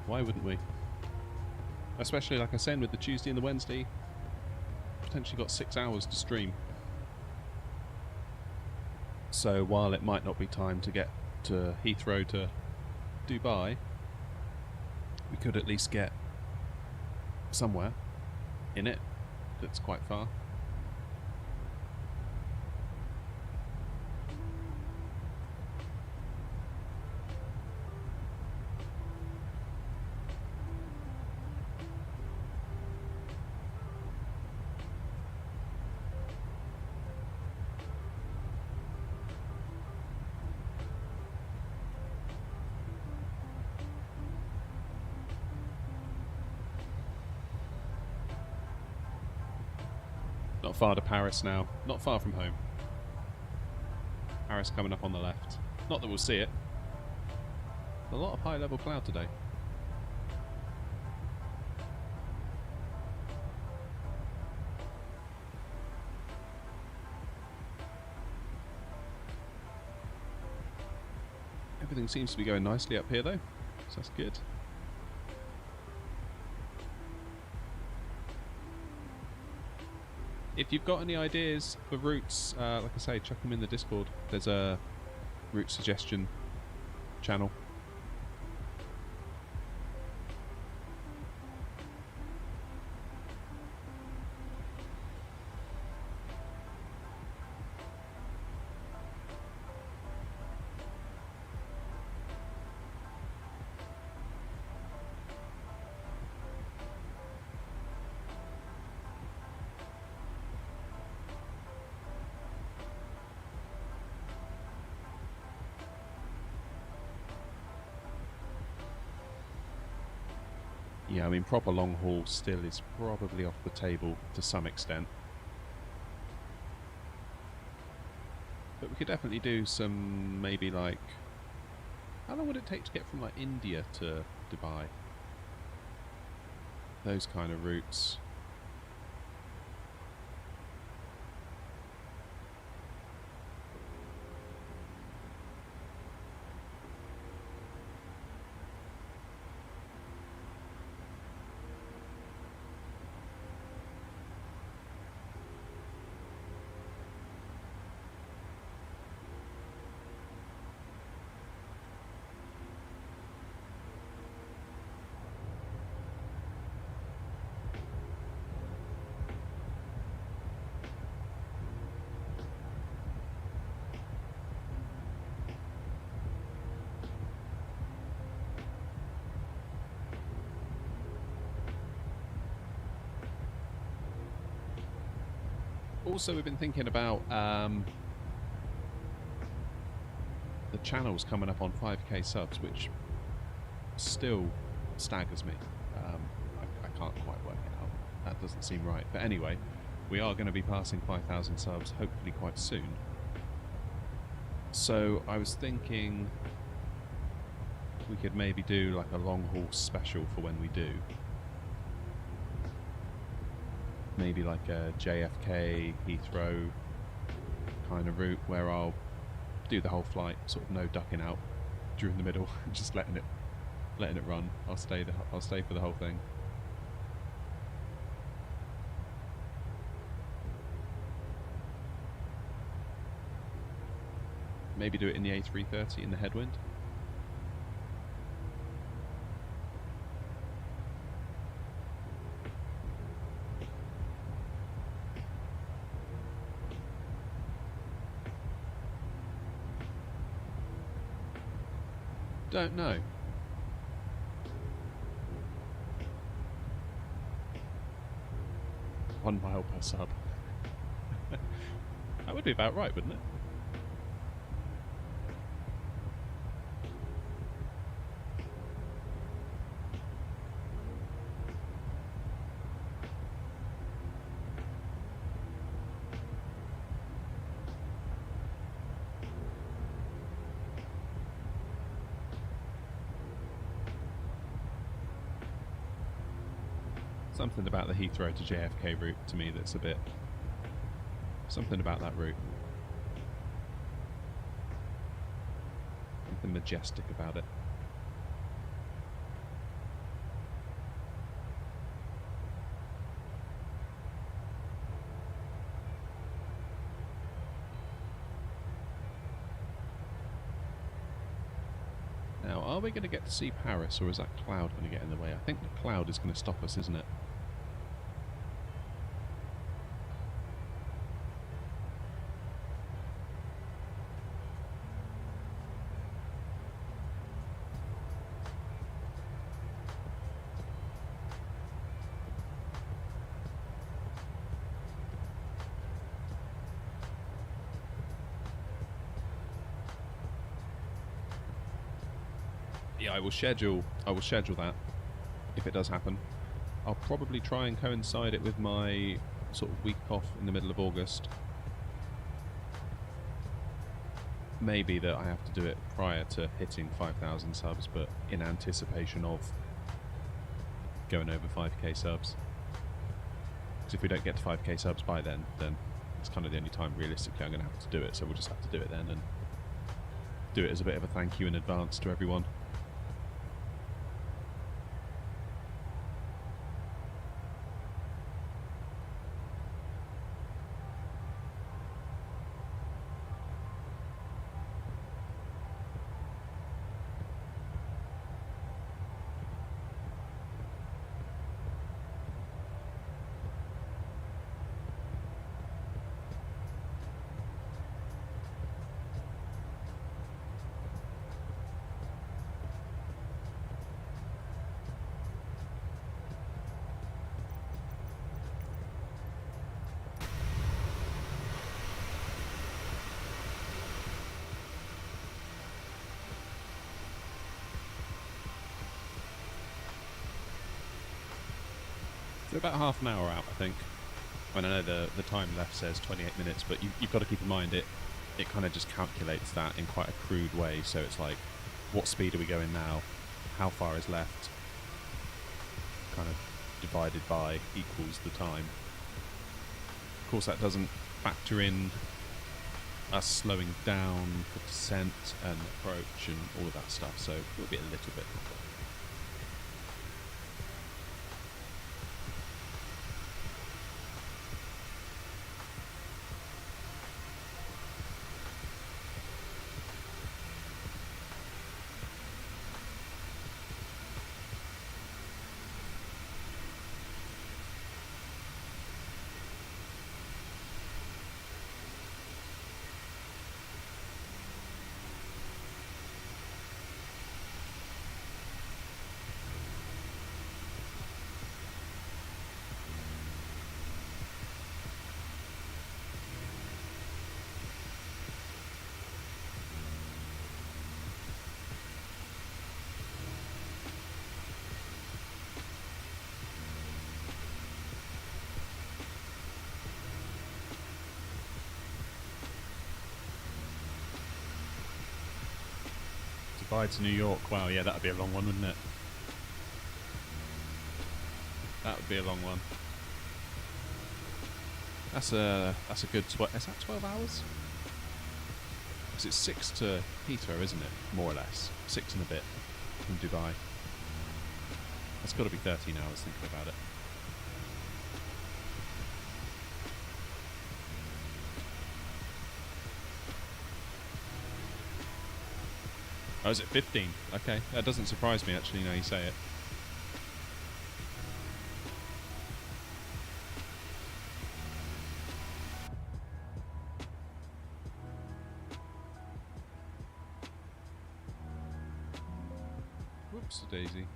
Why wouldn't we? Especially, like I said, with the Tuesday and the Wednesday, potentially got 6 hours to stream. So while it might not be time to get to Heathrow to Dubai, we could at least get somewhere in it that's quite far. Not far to Paris now. Not far from home. Paris coming up on the left. Not that we'll see it. A lot of high-level cloud today. Everything seems to be going nicely up here though, so that's good. If you've got any ideas for routes, like I say, chuck them in the Discord. There's a route suggestion channel. Yeah, I mean, proper long haul still is probably off the table to some extent. But we could definitely do some, maybe like... How long would it take to get from like India to Dubai? Those kind of routes. Also, we've been thinking about the channels coming up on 5k subs, which still staggers me. I can't quite work it out. That doesn't seem right. But anyway, we are going to be passing 5,000 subs hopefully quite soon. So I was thinking we could maybe do like a long haul special for when we do. Maybe like a JFK, Heathrow kind of route where I'll do the whole flight, sort of no ducking out during the middle, just letting it run. I'll stay for the whole thing. Maybe do it in the A330 in the headwind. Don't know. £1 mile per sub. That would be about right, wouldn't it? Something about the Heathrow to JFK route to me that's a bit... something about that route. Something majestic about it. Now, are we going to get to see Paris, or is that cloud going to get in the way? I think the cloud is going to stop us, isn't it? Yeah, I will schedule that if it does happen. I'll probably try and coincide it with my sort of week off in the middle of August. Maybe that I have to do it prior to hitting 5,000 subs, but in anticipation of going over 5k subs. Because if we don't get to 5k subs by then it's kind of the only time realistically I'm going to have to do it, so we'll just have to do it then and do it as a bit of a thank you in advance to everyone. We're about half an hour out, I think. And I know the time left says 28 minutes, but you've got to keep in mind it kind of just calculates that in quite a crude way. So it's like, what speed are we going now? How far is left? Kind of divided by equals the time. Of course, that doesn't factor in us slowing down for descent and approach and all of that stuff. So it'll be a little bit. Dubai to New York. Wow, yeah, that would be a long one, wouldn't it? That would be a long one. That's a good. Is that 12 hours? Because it's 6 to Heathrow, isn't it? More or less, 6 and a bit from Dubai. That's got to be 13 hours thinking about it. Oh, is it 15? Okay, that doesn't surprise me actually now you say it. Whoops, daisy.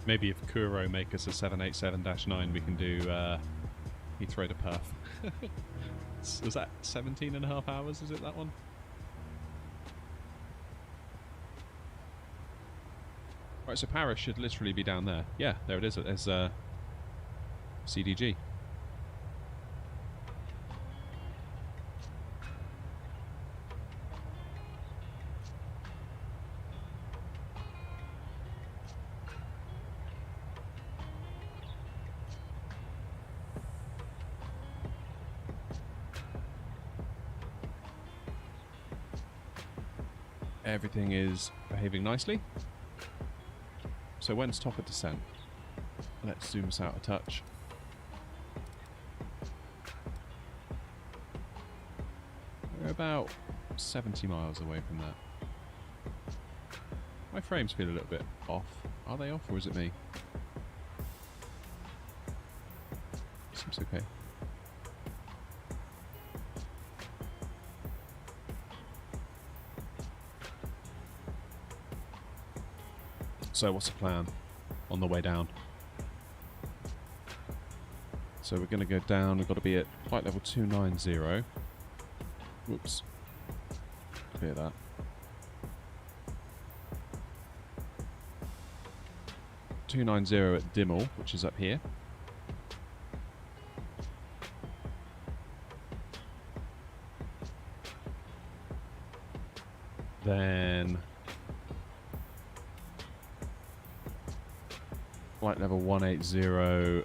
Maybe if Kuro make us a 787-9, we can do Heathrow to Perth. Was that 17 and a half hours, is it, that one? Right, so Paris should literally be down there. Yeah, there it is. There's CDG. Everything is behaving nicely. So when's top of descent? Let's zoom us out a touch. We're about 70 miles away from that. My frames feel a little bit off. Are they off or is it me? Seems okay. So what's the plan on the way down? So we're going to go down, we've got to be at flight level 290. Whoops. Clear that. (290) at Dimmel, which is up here. Then flight level 180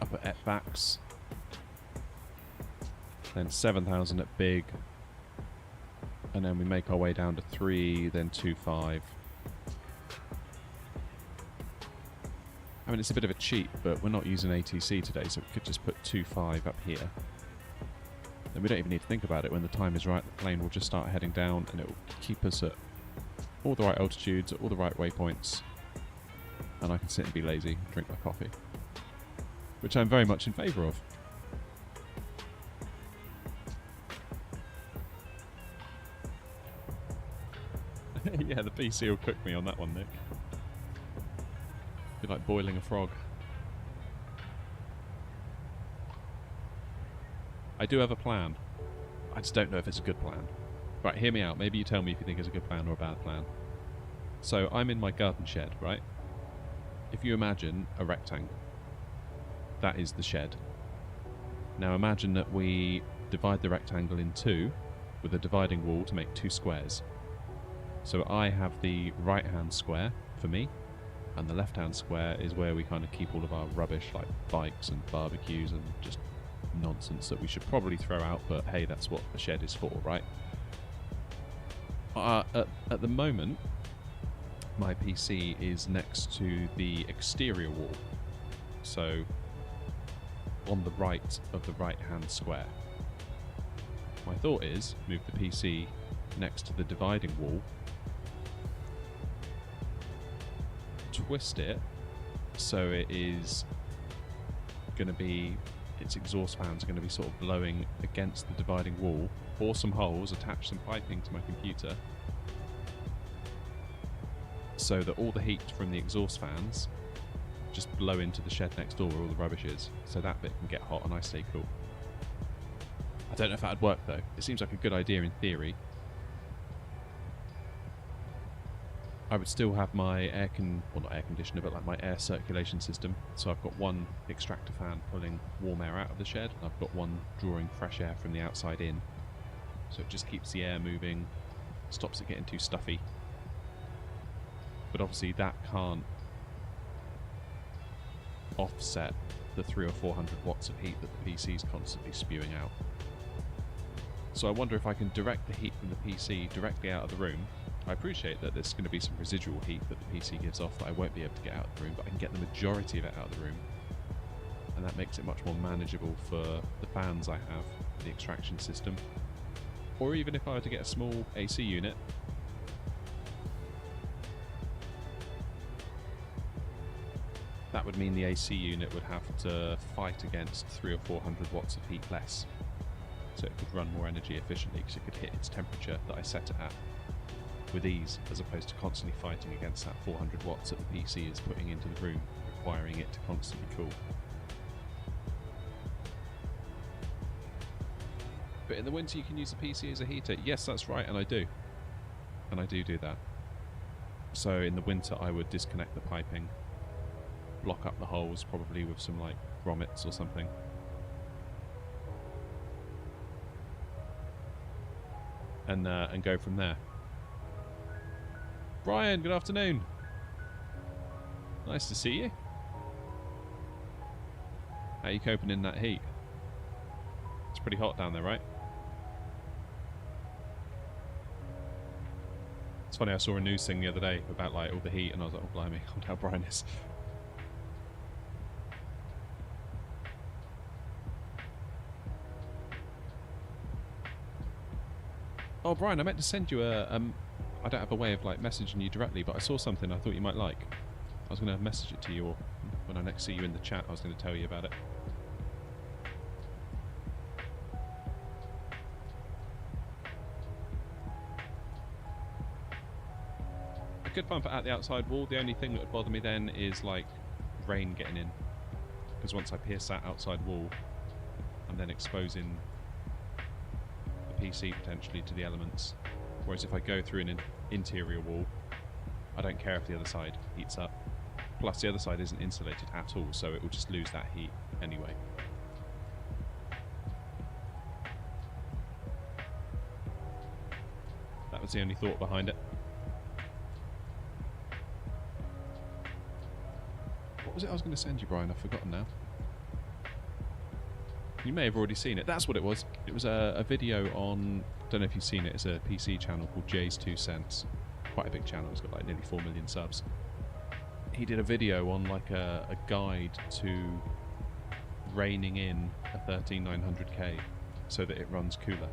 up at Etbax. Then 7,000 at Big. And then we make our way down to 3, then 2.5. I mean, it's a bit of a cheat, but we're not using ATC today, so we could just put 2.5 up here. And we don't even need to think about it. When the time is right, the plane will just start heading down, and it will keep us at all the right altitudes, at all the right waypoints. And I can sit and be lazy and drink my coffee, which I'm very much in favour of. Yeah, the PC will cook me on that one, Nick. Be like boiling a frog. I do have a plan. I just don't know if it's a good plan. Right, hear me out. Maybe you tell me if you think it's a good plan or a bad plan. So I'm in my garden shed, right? If you imagine a rectangle, that is the shed. Now imagine that we divide the rectangle in two with a dividing wall to make 2 squares. So I have the right-hand square for me, and the left-hand square is where we kind of keep all of our rubbish, like bikes and barbecues and just nonsense that we should probably throw out, but hey, that's what the shed is for, right? At the moment, my PC is next to the exterior wall, so on the right of the right-hand square. My thought is move the PC next to the dividing wall, twist it so it is going to be, its exhaust fans are going to be sort of blowing against the dividing wall, bore some holes, attach some piping to my computer so that all the heat from the exhaust fans just blow into the shed next door where all the rubbish is, so that bit can get hot and I stay cool. I don't know if that would work though. It seems like a good idea in theory. I would still have my well, not air conditioner, but like my air circulation system. So I've got one extractor fan pulling warm air out of the shed, and I've got one drawing fresh air from the outside in. So it just keeps the air moving, stops it getting too stuffy. But obviously that can't offset the 300 or 400 watts of heat that the PC is constantly spewing out. So I wonder if I can direct the heat from the PC directly out of the room. I appreciate that there's going to be some residual heat that the PC gives off that I won't be able to get out of the room, but I can get the majority of it out of the room. And that makes it much more manageable for the fans I have, the extraction system. Or even if I were to get a small AC unit, that would mean the AC unit would have to fight against 300 or 400 watts of heat less. So it could run more energy efficiently because it could hit its temperature that I set it at with ease, as opposed to constantly fighting against that 400 watts that the PC is putting into the room, requiring it to constantly cool. But in the winter you can use the PC as a heater. Yes, that's right, and I do. And I do that. So in the winter I would disconnect the piping, block up the holes, probably with some like grommets or something. And go from there. Brian, good afternoon. Nice to see you. How are you coping in that heat? It's pretty hot down there, right? It's funny, I saw a news thing the other day about like all the heat, and I was like, oh blimey, I wonder how Brian is. Oh, Brian, I meant to send you a... I don't have a way of like messaging you directly, but I saw something I thought you might like. I was going to message it to you, or when I next see you in the chat, I was going to tell you about it. I could bump it out the outside wall. The only thing that would bother me then is like rain getting in. Because once I pierce that outside wall, I'm then exposing PC potentially to the elements, whereas if I go through an interior wall, I don't care if the other side heats up. Plus the other side isn't insulated at all, so it will just lose that heat anyway. That was the only thought behind it. What was it I was going to send you, Brian? I've forgotten now. You may have already seen it. That's what it was. It was a video on... I don't know if you've seen it. It's a PC channel called Jay's 2 Cents. Quite a big channel. It's got like nearly 4 million subs. He did a video on like a guide to reining in a 13900K so that it runs cooler.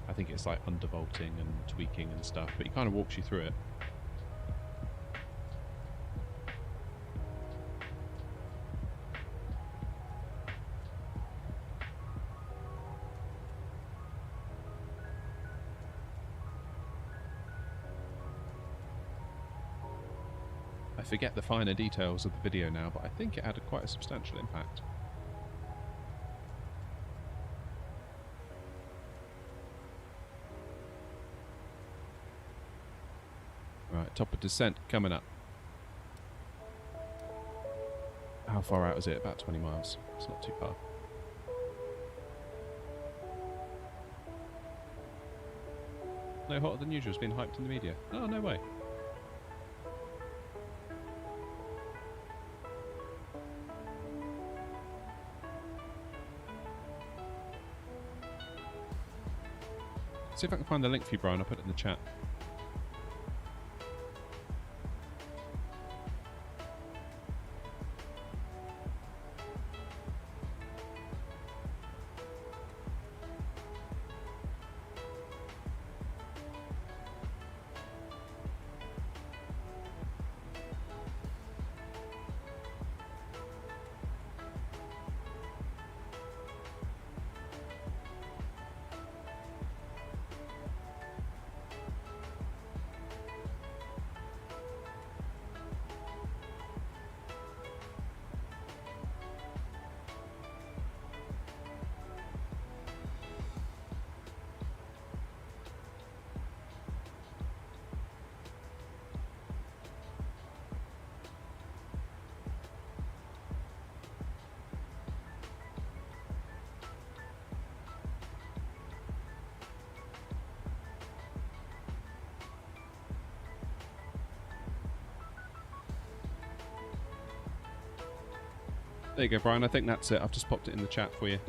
I think it's like undervolting and tweaking and stuff, but he kind of walks you through it. I forget the finer details of the video now, but I think it had quite a substantial impact. Right, top of descent coming up. How far out is it? About 20 miles. It's not too far. No hotter than usual. It's been hyped in the media. Oh, no way. See if I can find the link for you, Brian. I'll put it in the chat. There you go, Brian. I think that's it. I've just popped it in the chat for you.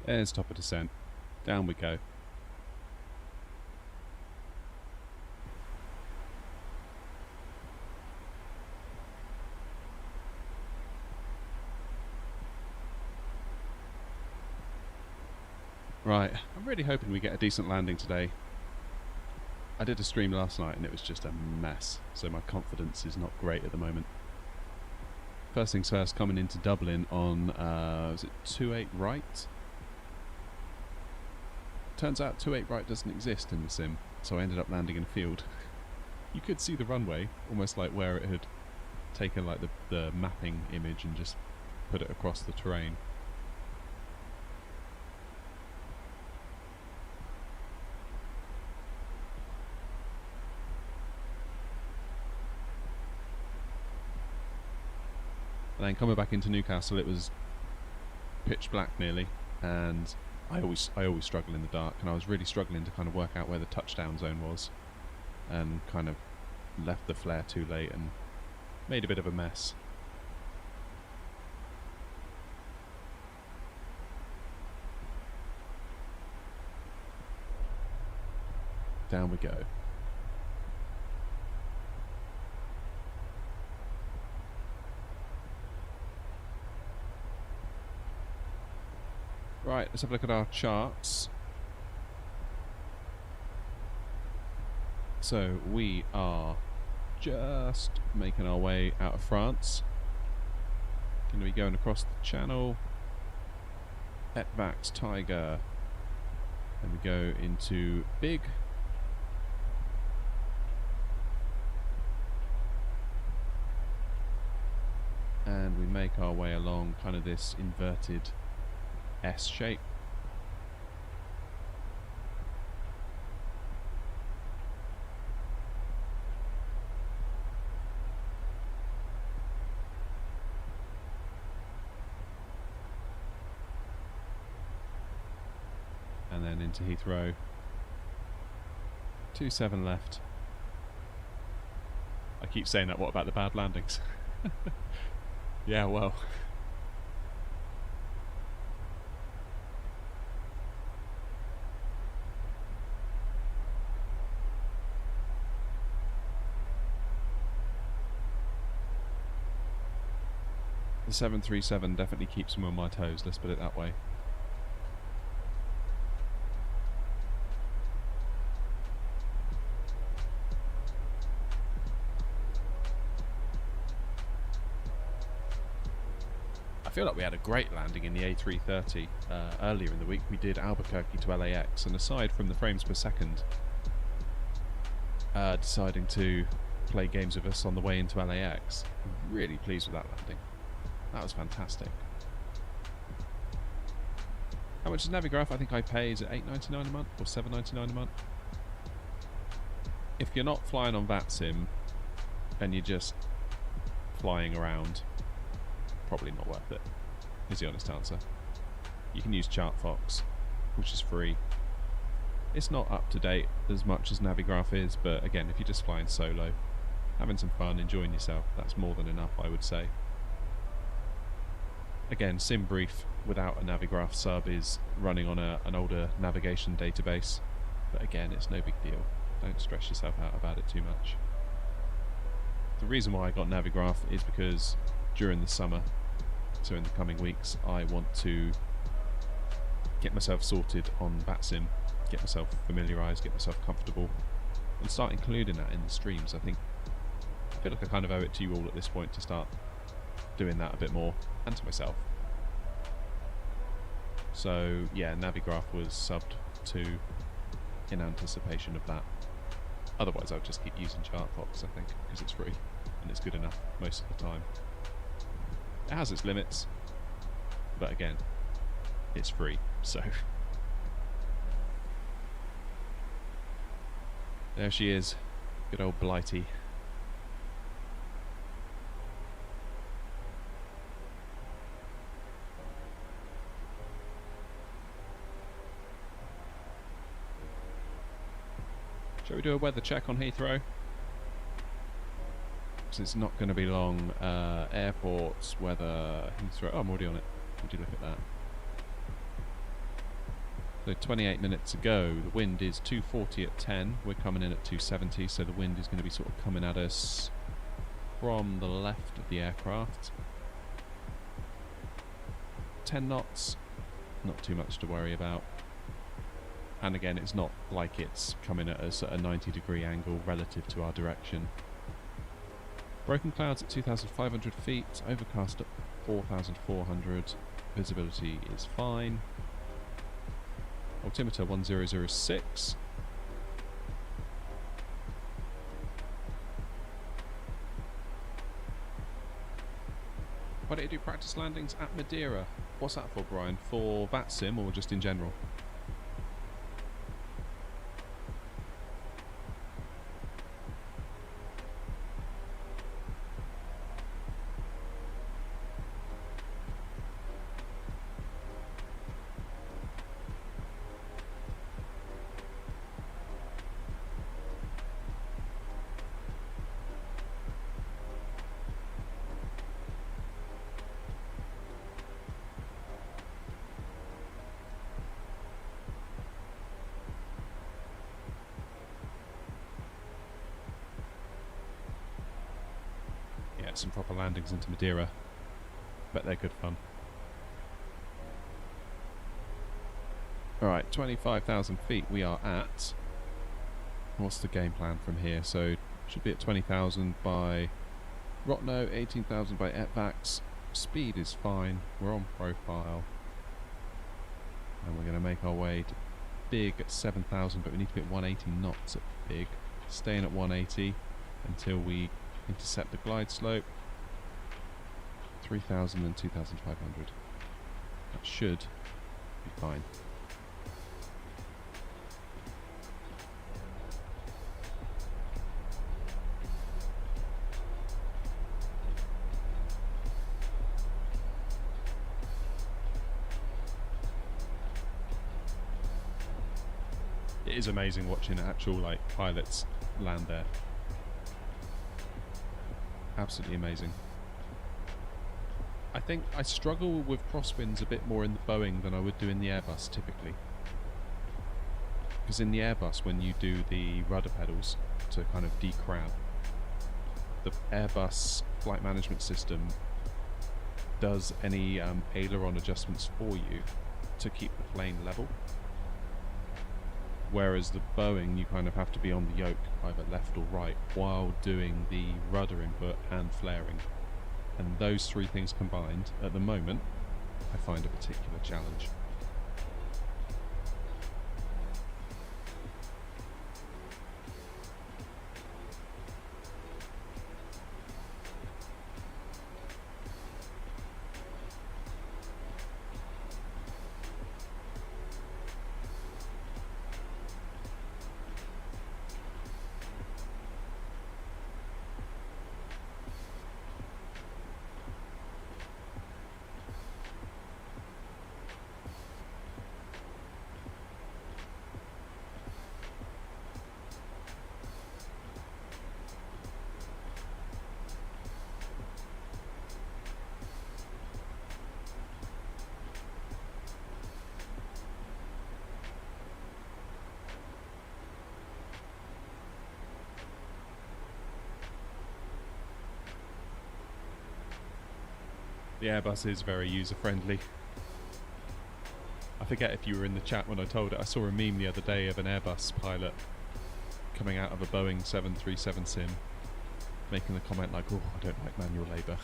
There's top of descent. Down we go. Right, I'm really hoping we get a decent landing today. I did a stream last night and it was just a mess, so my confidence is not great at the moment. First things first, coming into Dublin on, was it 28 right? Turns out 28 right doesn't exist in the sim, so I ended up landing in a field. You could see the runway, almost like where it had taken like the mapping image and just put it across the terrain. And then coming back into Newcastle, it was pitch black nearly, and I always struggle in the dark, and I was really struggling to kind of work out where the touchdown zone was, and kind of left the flare too late and made a bit of a mess. Down we go. Right, let's have a look at our charts. So we are just making our way out of France. Going to be going across the channel. Etvax Tiger. Then we go into Big. And we make our way along kind of this inverted S shape. And then into Heathrow. 27 left. I keep saying that, what about the bad landings? Yeah, well. The 737 definitely keeps me on my toes, let's put it that way. I feel like we had a great landing in the A330 earlier in the week. We did Albuquerque to LAX, and aside from the frames per second deciding to play games with us on the way into LAX, I'm really pleased with that landing. That was fantastic. How much is Navigraph? I think I pay, is it $8.99 a month or $7.99 a month? If you're not flying on VATSIM and you're just flying around, probably not worth it, is the honest answer. You can use ChartFox, which is free. It's not up to date as much as Navigraph is, but again, if you're just flying solo, having some fun, enjoying yourself. That's more than enough, I would say. Again, sim brief without a Navigraph sub is running on an older navigation database, but again, it's no big deal. Don't stress yourself out about it too much. The reason why I got Navigraph is because during the summer, so in the coming weeks, I want to get myself sorted on VATSIM, get myself familiarised, get myself comfortable, and start including that in the streams. I feel like I kind of owe it to you all at this point to start doing that a bit more, and to myself. So yeah, Navigraph was subbed to in anticipation of that. Otherwise I would just keep using ChartFox, I think, because it's free and it's good enough most of the time. It has its limits, but again, it's free, so there she is, good old Blighty. Shall we do a weather check on Heathrow? Because it's not going to be long. Airports, weather, Heathrow. Oh, I'm already on it. Would you look at that? So 28 minutes ago, the wind is 240 at 10. We're coming in at 270, so the wind is going to be sort of coming at us from the left of the aircraft. 10 knots, not too much to worry about. And again, it's not like it's coming at us at a 90-degree angle relative to our direction. Broken clouds at 2,500 feet, overcast at 4,400, visibility is fine. Altimeter 1006. Why don't you do practice landings at Madeira? What's that for, Brian? For VATSIM or just in general? Some proper landings into Madeira, but they're good fun. Alright, 25,000 feet we are at. What's the game plan from here? So, should be at 20,000 by Rotno, 18,000 by ETVAX. Speed is fine, we're on profile. And we're going to make our way to big at 7,000, but we need to be at 180 knots at big. Staying at 180 until we intercept the glide slope. 3,000 and 2,500. That should be fine. It is amazing watching actual pilots land there. Absolutely amazing. I think I struggle with crosswinds a bit more in the Boeing than I would do in the Airbus typically. Because in the Airbus, when you do the rudder pedals to kind of decrab, the Airbus flight management system does any aileron adjustments for you to keep the plane level. Whereas the Boeing, you kind of have to be on the yoke, either left or right, while doing the rudder input and flaring. And those three things combined, at the moment, I find a particular challenge. The Airbus is very user-friendly. I forget if you were in the chat when I told it. I saw a meme the other day of an Airbus pilot coming out of a Boeing 737 sim, making the comment like, "Oh, I don't like manual labour."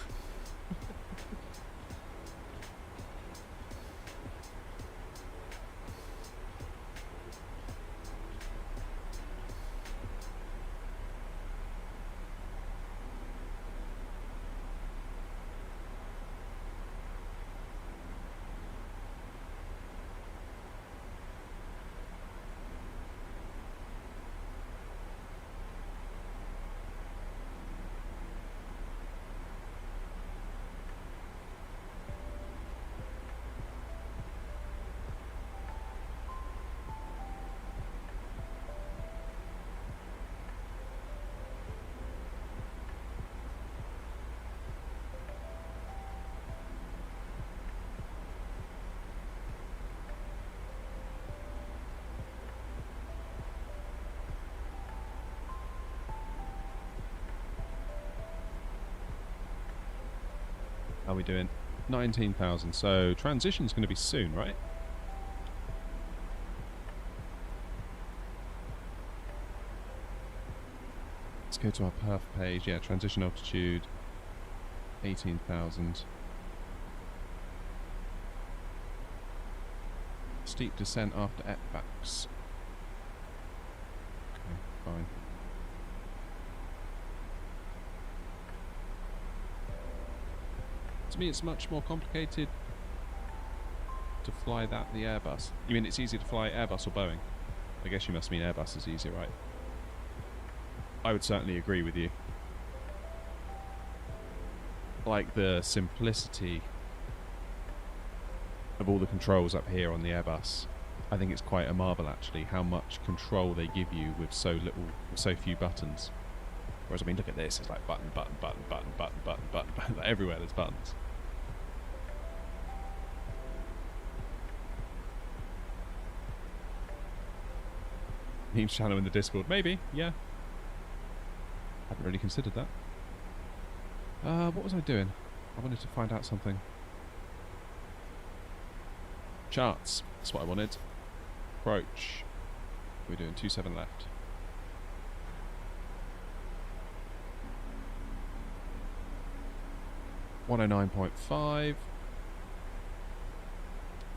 How are we doing? 19,000. So transition's going to be soon, right? Let's go to our perf page. Yeah, transition altitude 18,000. Steep descent after etvacs. Okay, fine. To me, it's much more complicated to fly the Airbus. You mean it's easier to fly Airbus or Boeing? I guess you must mean Airbus is easier, right? I would certainly agree with you. Like the simplicity of all the controls up here on the Airbus, I think it's quite a marvel actually how much control they give you with so little, so few buttons. Whereas I mean, look at this, it's like button, button, button, button, button, button, button, button. Like everywhere there's buttons. Meme channel in the Discord, maybe, yeah. Hadn't really considered that. What was I doing? I wanted to find out something. Charts, that's what I wanted. Approach. We're doing 27 left. .5,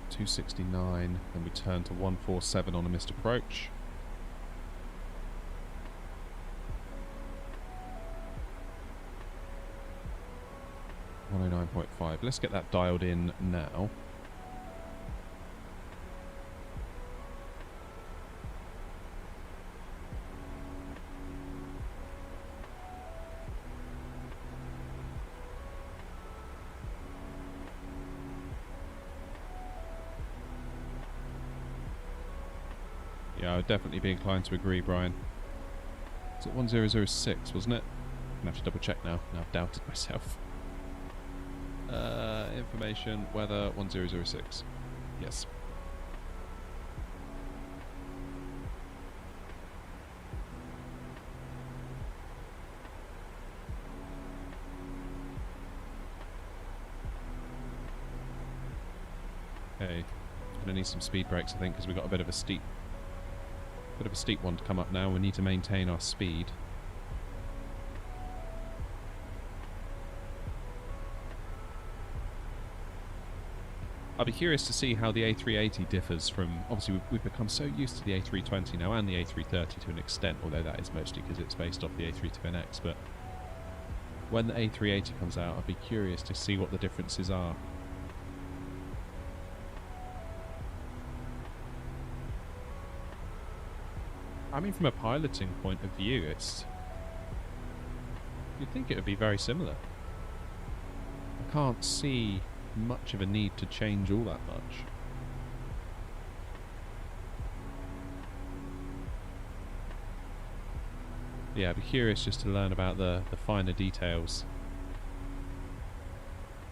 269, then we turn to 147 on a missed approach. .5. Let's get that dialed in now. Yeah, I would definitely be inclined to agree, Brian. It's at 1006, wasn't it? I'm gonna have to double check now. Now I've doubted myself. Information, weather, 1006. Yes. Okay. Gonna need some speed brakes, I think, because we've got a bit of a steep one to come up now. We need to maintain our speed. I'll be curious to see how the A380 differs from... Obviously, we've become so used to the A320 now, and the A330 to an extent, although that is mostly because it's based off the A320nx, but when the A380 comes out, I'll be curious to see what the differences are. I mean, from a piloting point of view, you'd think it would be very similar. I can't see much of a need to change all that much. Yeah, I'd be curious just to learn about the finer details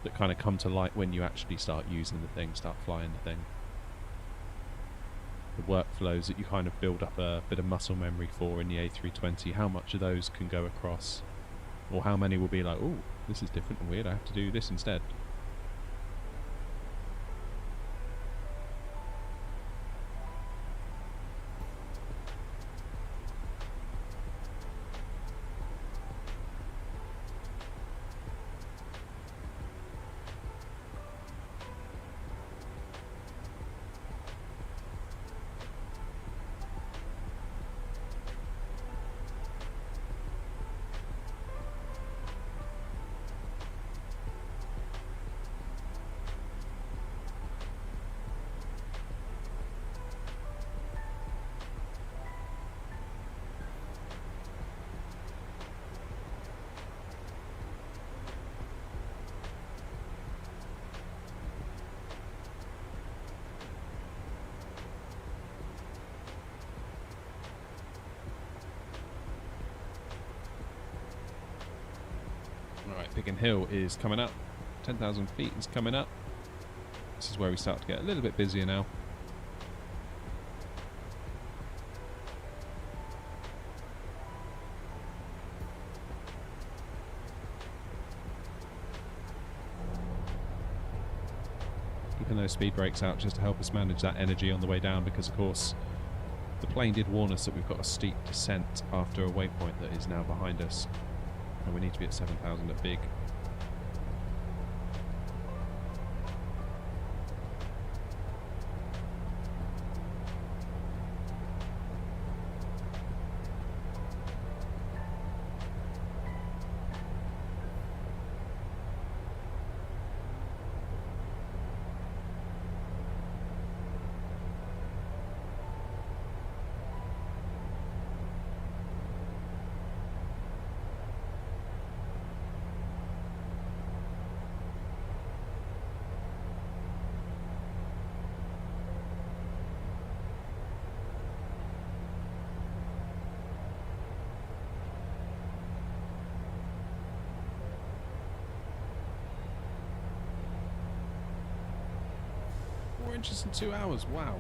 that kind of come to light when you actually start using the thing, start flying the thing. The workflows that you kind of build up a bit of muscle memory for in the A320, how much of those can go across? Or how many will be like, oh, this is different and weird, I have to do this instead. Alright, Biggin Hill is coming up. 10,000 feet is coming up. This is where we start to get a little bit busier now. Keeping those speed brakes out just to help us manage that energy on the way down, because of course the plane did warn us that we've got a steep descent after a waypoint that is now behind us, and we need to be at 7,000 at Big. Inches in 2 hours, wow.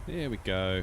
Here we go.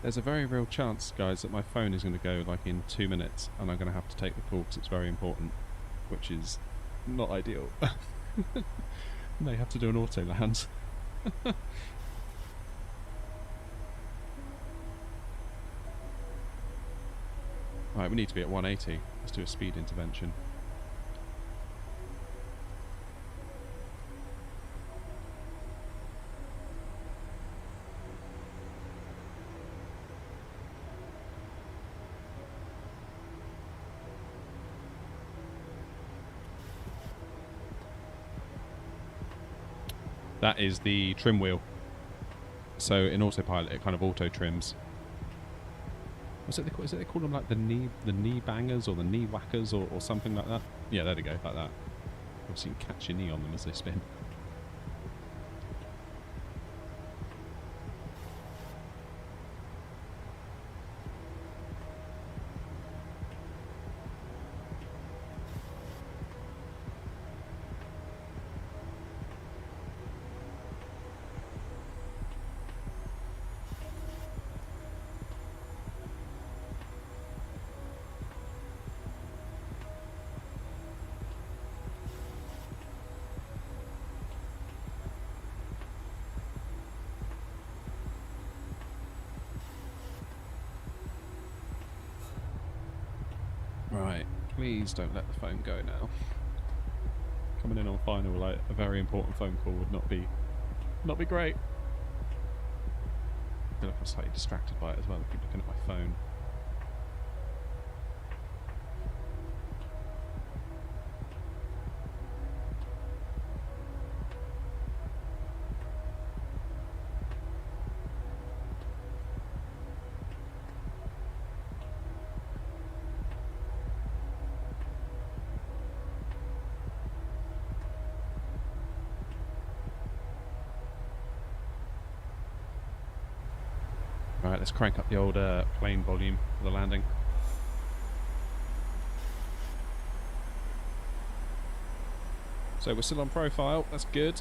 There's a very real chance, guys, that my phone is going to go like in 2 minutes and I'm going to have to take the call because it's very important, which is not ideal. May have to do an auto land. Right, we need to be at 180. Let's do a speed intervention. That is the trim wheel. So in autopilot, it kind of auto trims. What's it they call? Is it they call them like the knee bangers or the knee whackers or something like that? Yeah, there we go, like that. Obviously, you can catch your knee on them as they spin. Please don't let the phone go now. Coming in on final, like a very important phone call would not be great. I feel like I'm slightly distracted by it as well. I keep looking at my phone. Alright, let's crank up the old plane volume for the landing. So we're still on profile, that's good.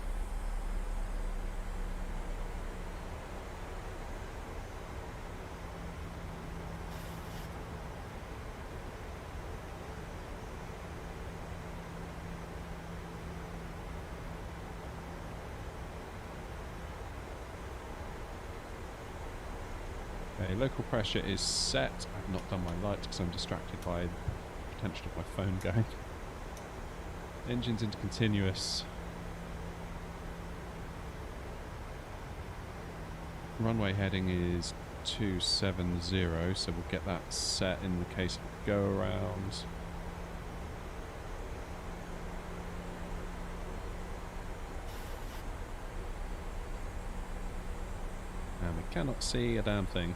Okay, local pressure is set. I've not done my lights because I'm distracted by the potential of my phone going. Engines into continuous. Runway heading is 270, so we'll get that set in the case of go-arounds. And we cannot see a damn thing.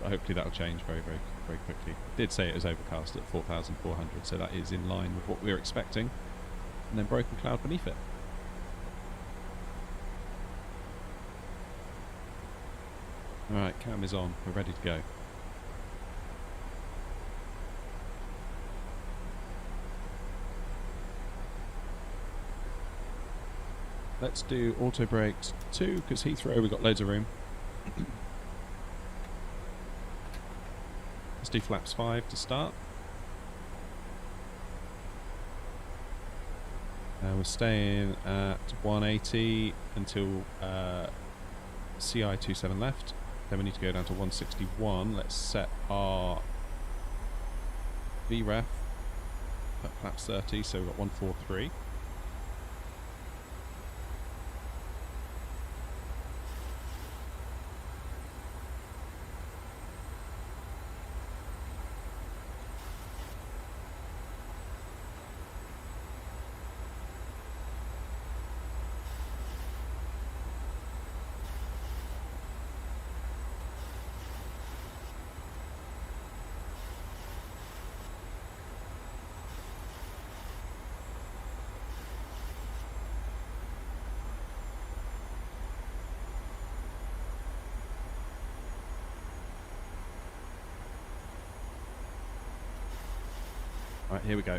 But hopefully that'll change very, very, very quickly. It did say it was overcast at 4,400, so that is in line with what we were expecting. And then broken cloud beneath it. Alright, cam is on. We're ready to go. Let's do auto brakes 2, because Heathrow, we've got loads of room. Let's do flaps 5 to start. We're staying at 180 until CI 27 left. Then we need to go down to 161. Let's set our VREF at flaps 30, so we've got 143. Right, here we go.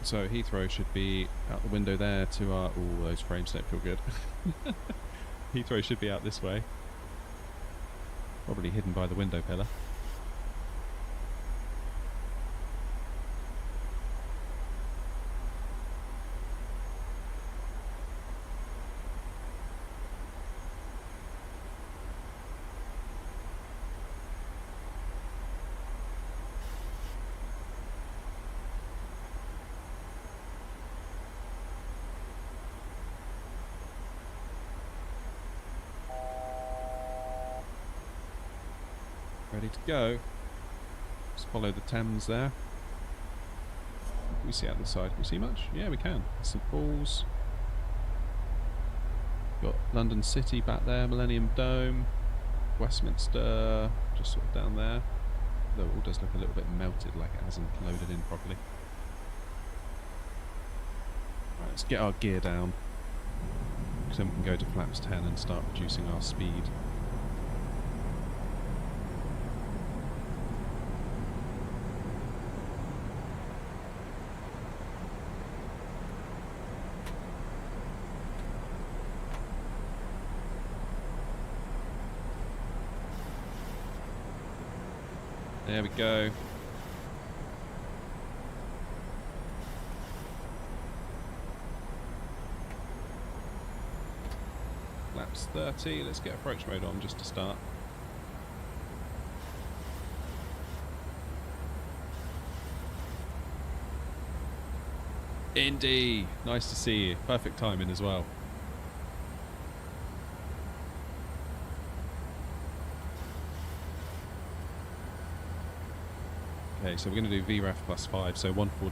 So Heathrow should be out the window there to our... Ooh, those frames don't feel good. Heathrow should be out this way. Probably hidden by the window pillar. Ready to go. Just follow the Thames there. Can we see out the side? Can we see much? Yeah, we can. St Paul's. Got London City back there, Millennium Dome, Westminster, just sort of down there. Though it all does look a little bit melted, like it hasn't loaded in properly. Right, let's get our gear down. So then we can go to flaps 10 and start reducing our speed. There we go. Flaps flaps 30. Let's get approach mode on just to start. Indy, nice to see you. Perfect timing as well. Okay, so we're going to do VREF +5, so 140.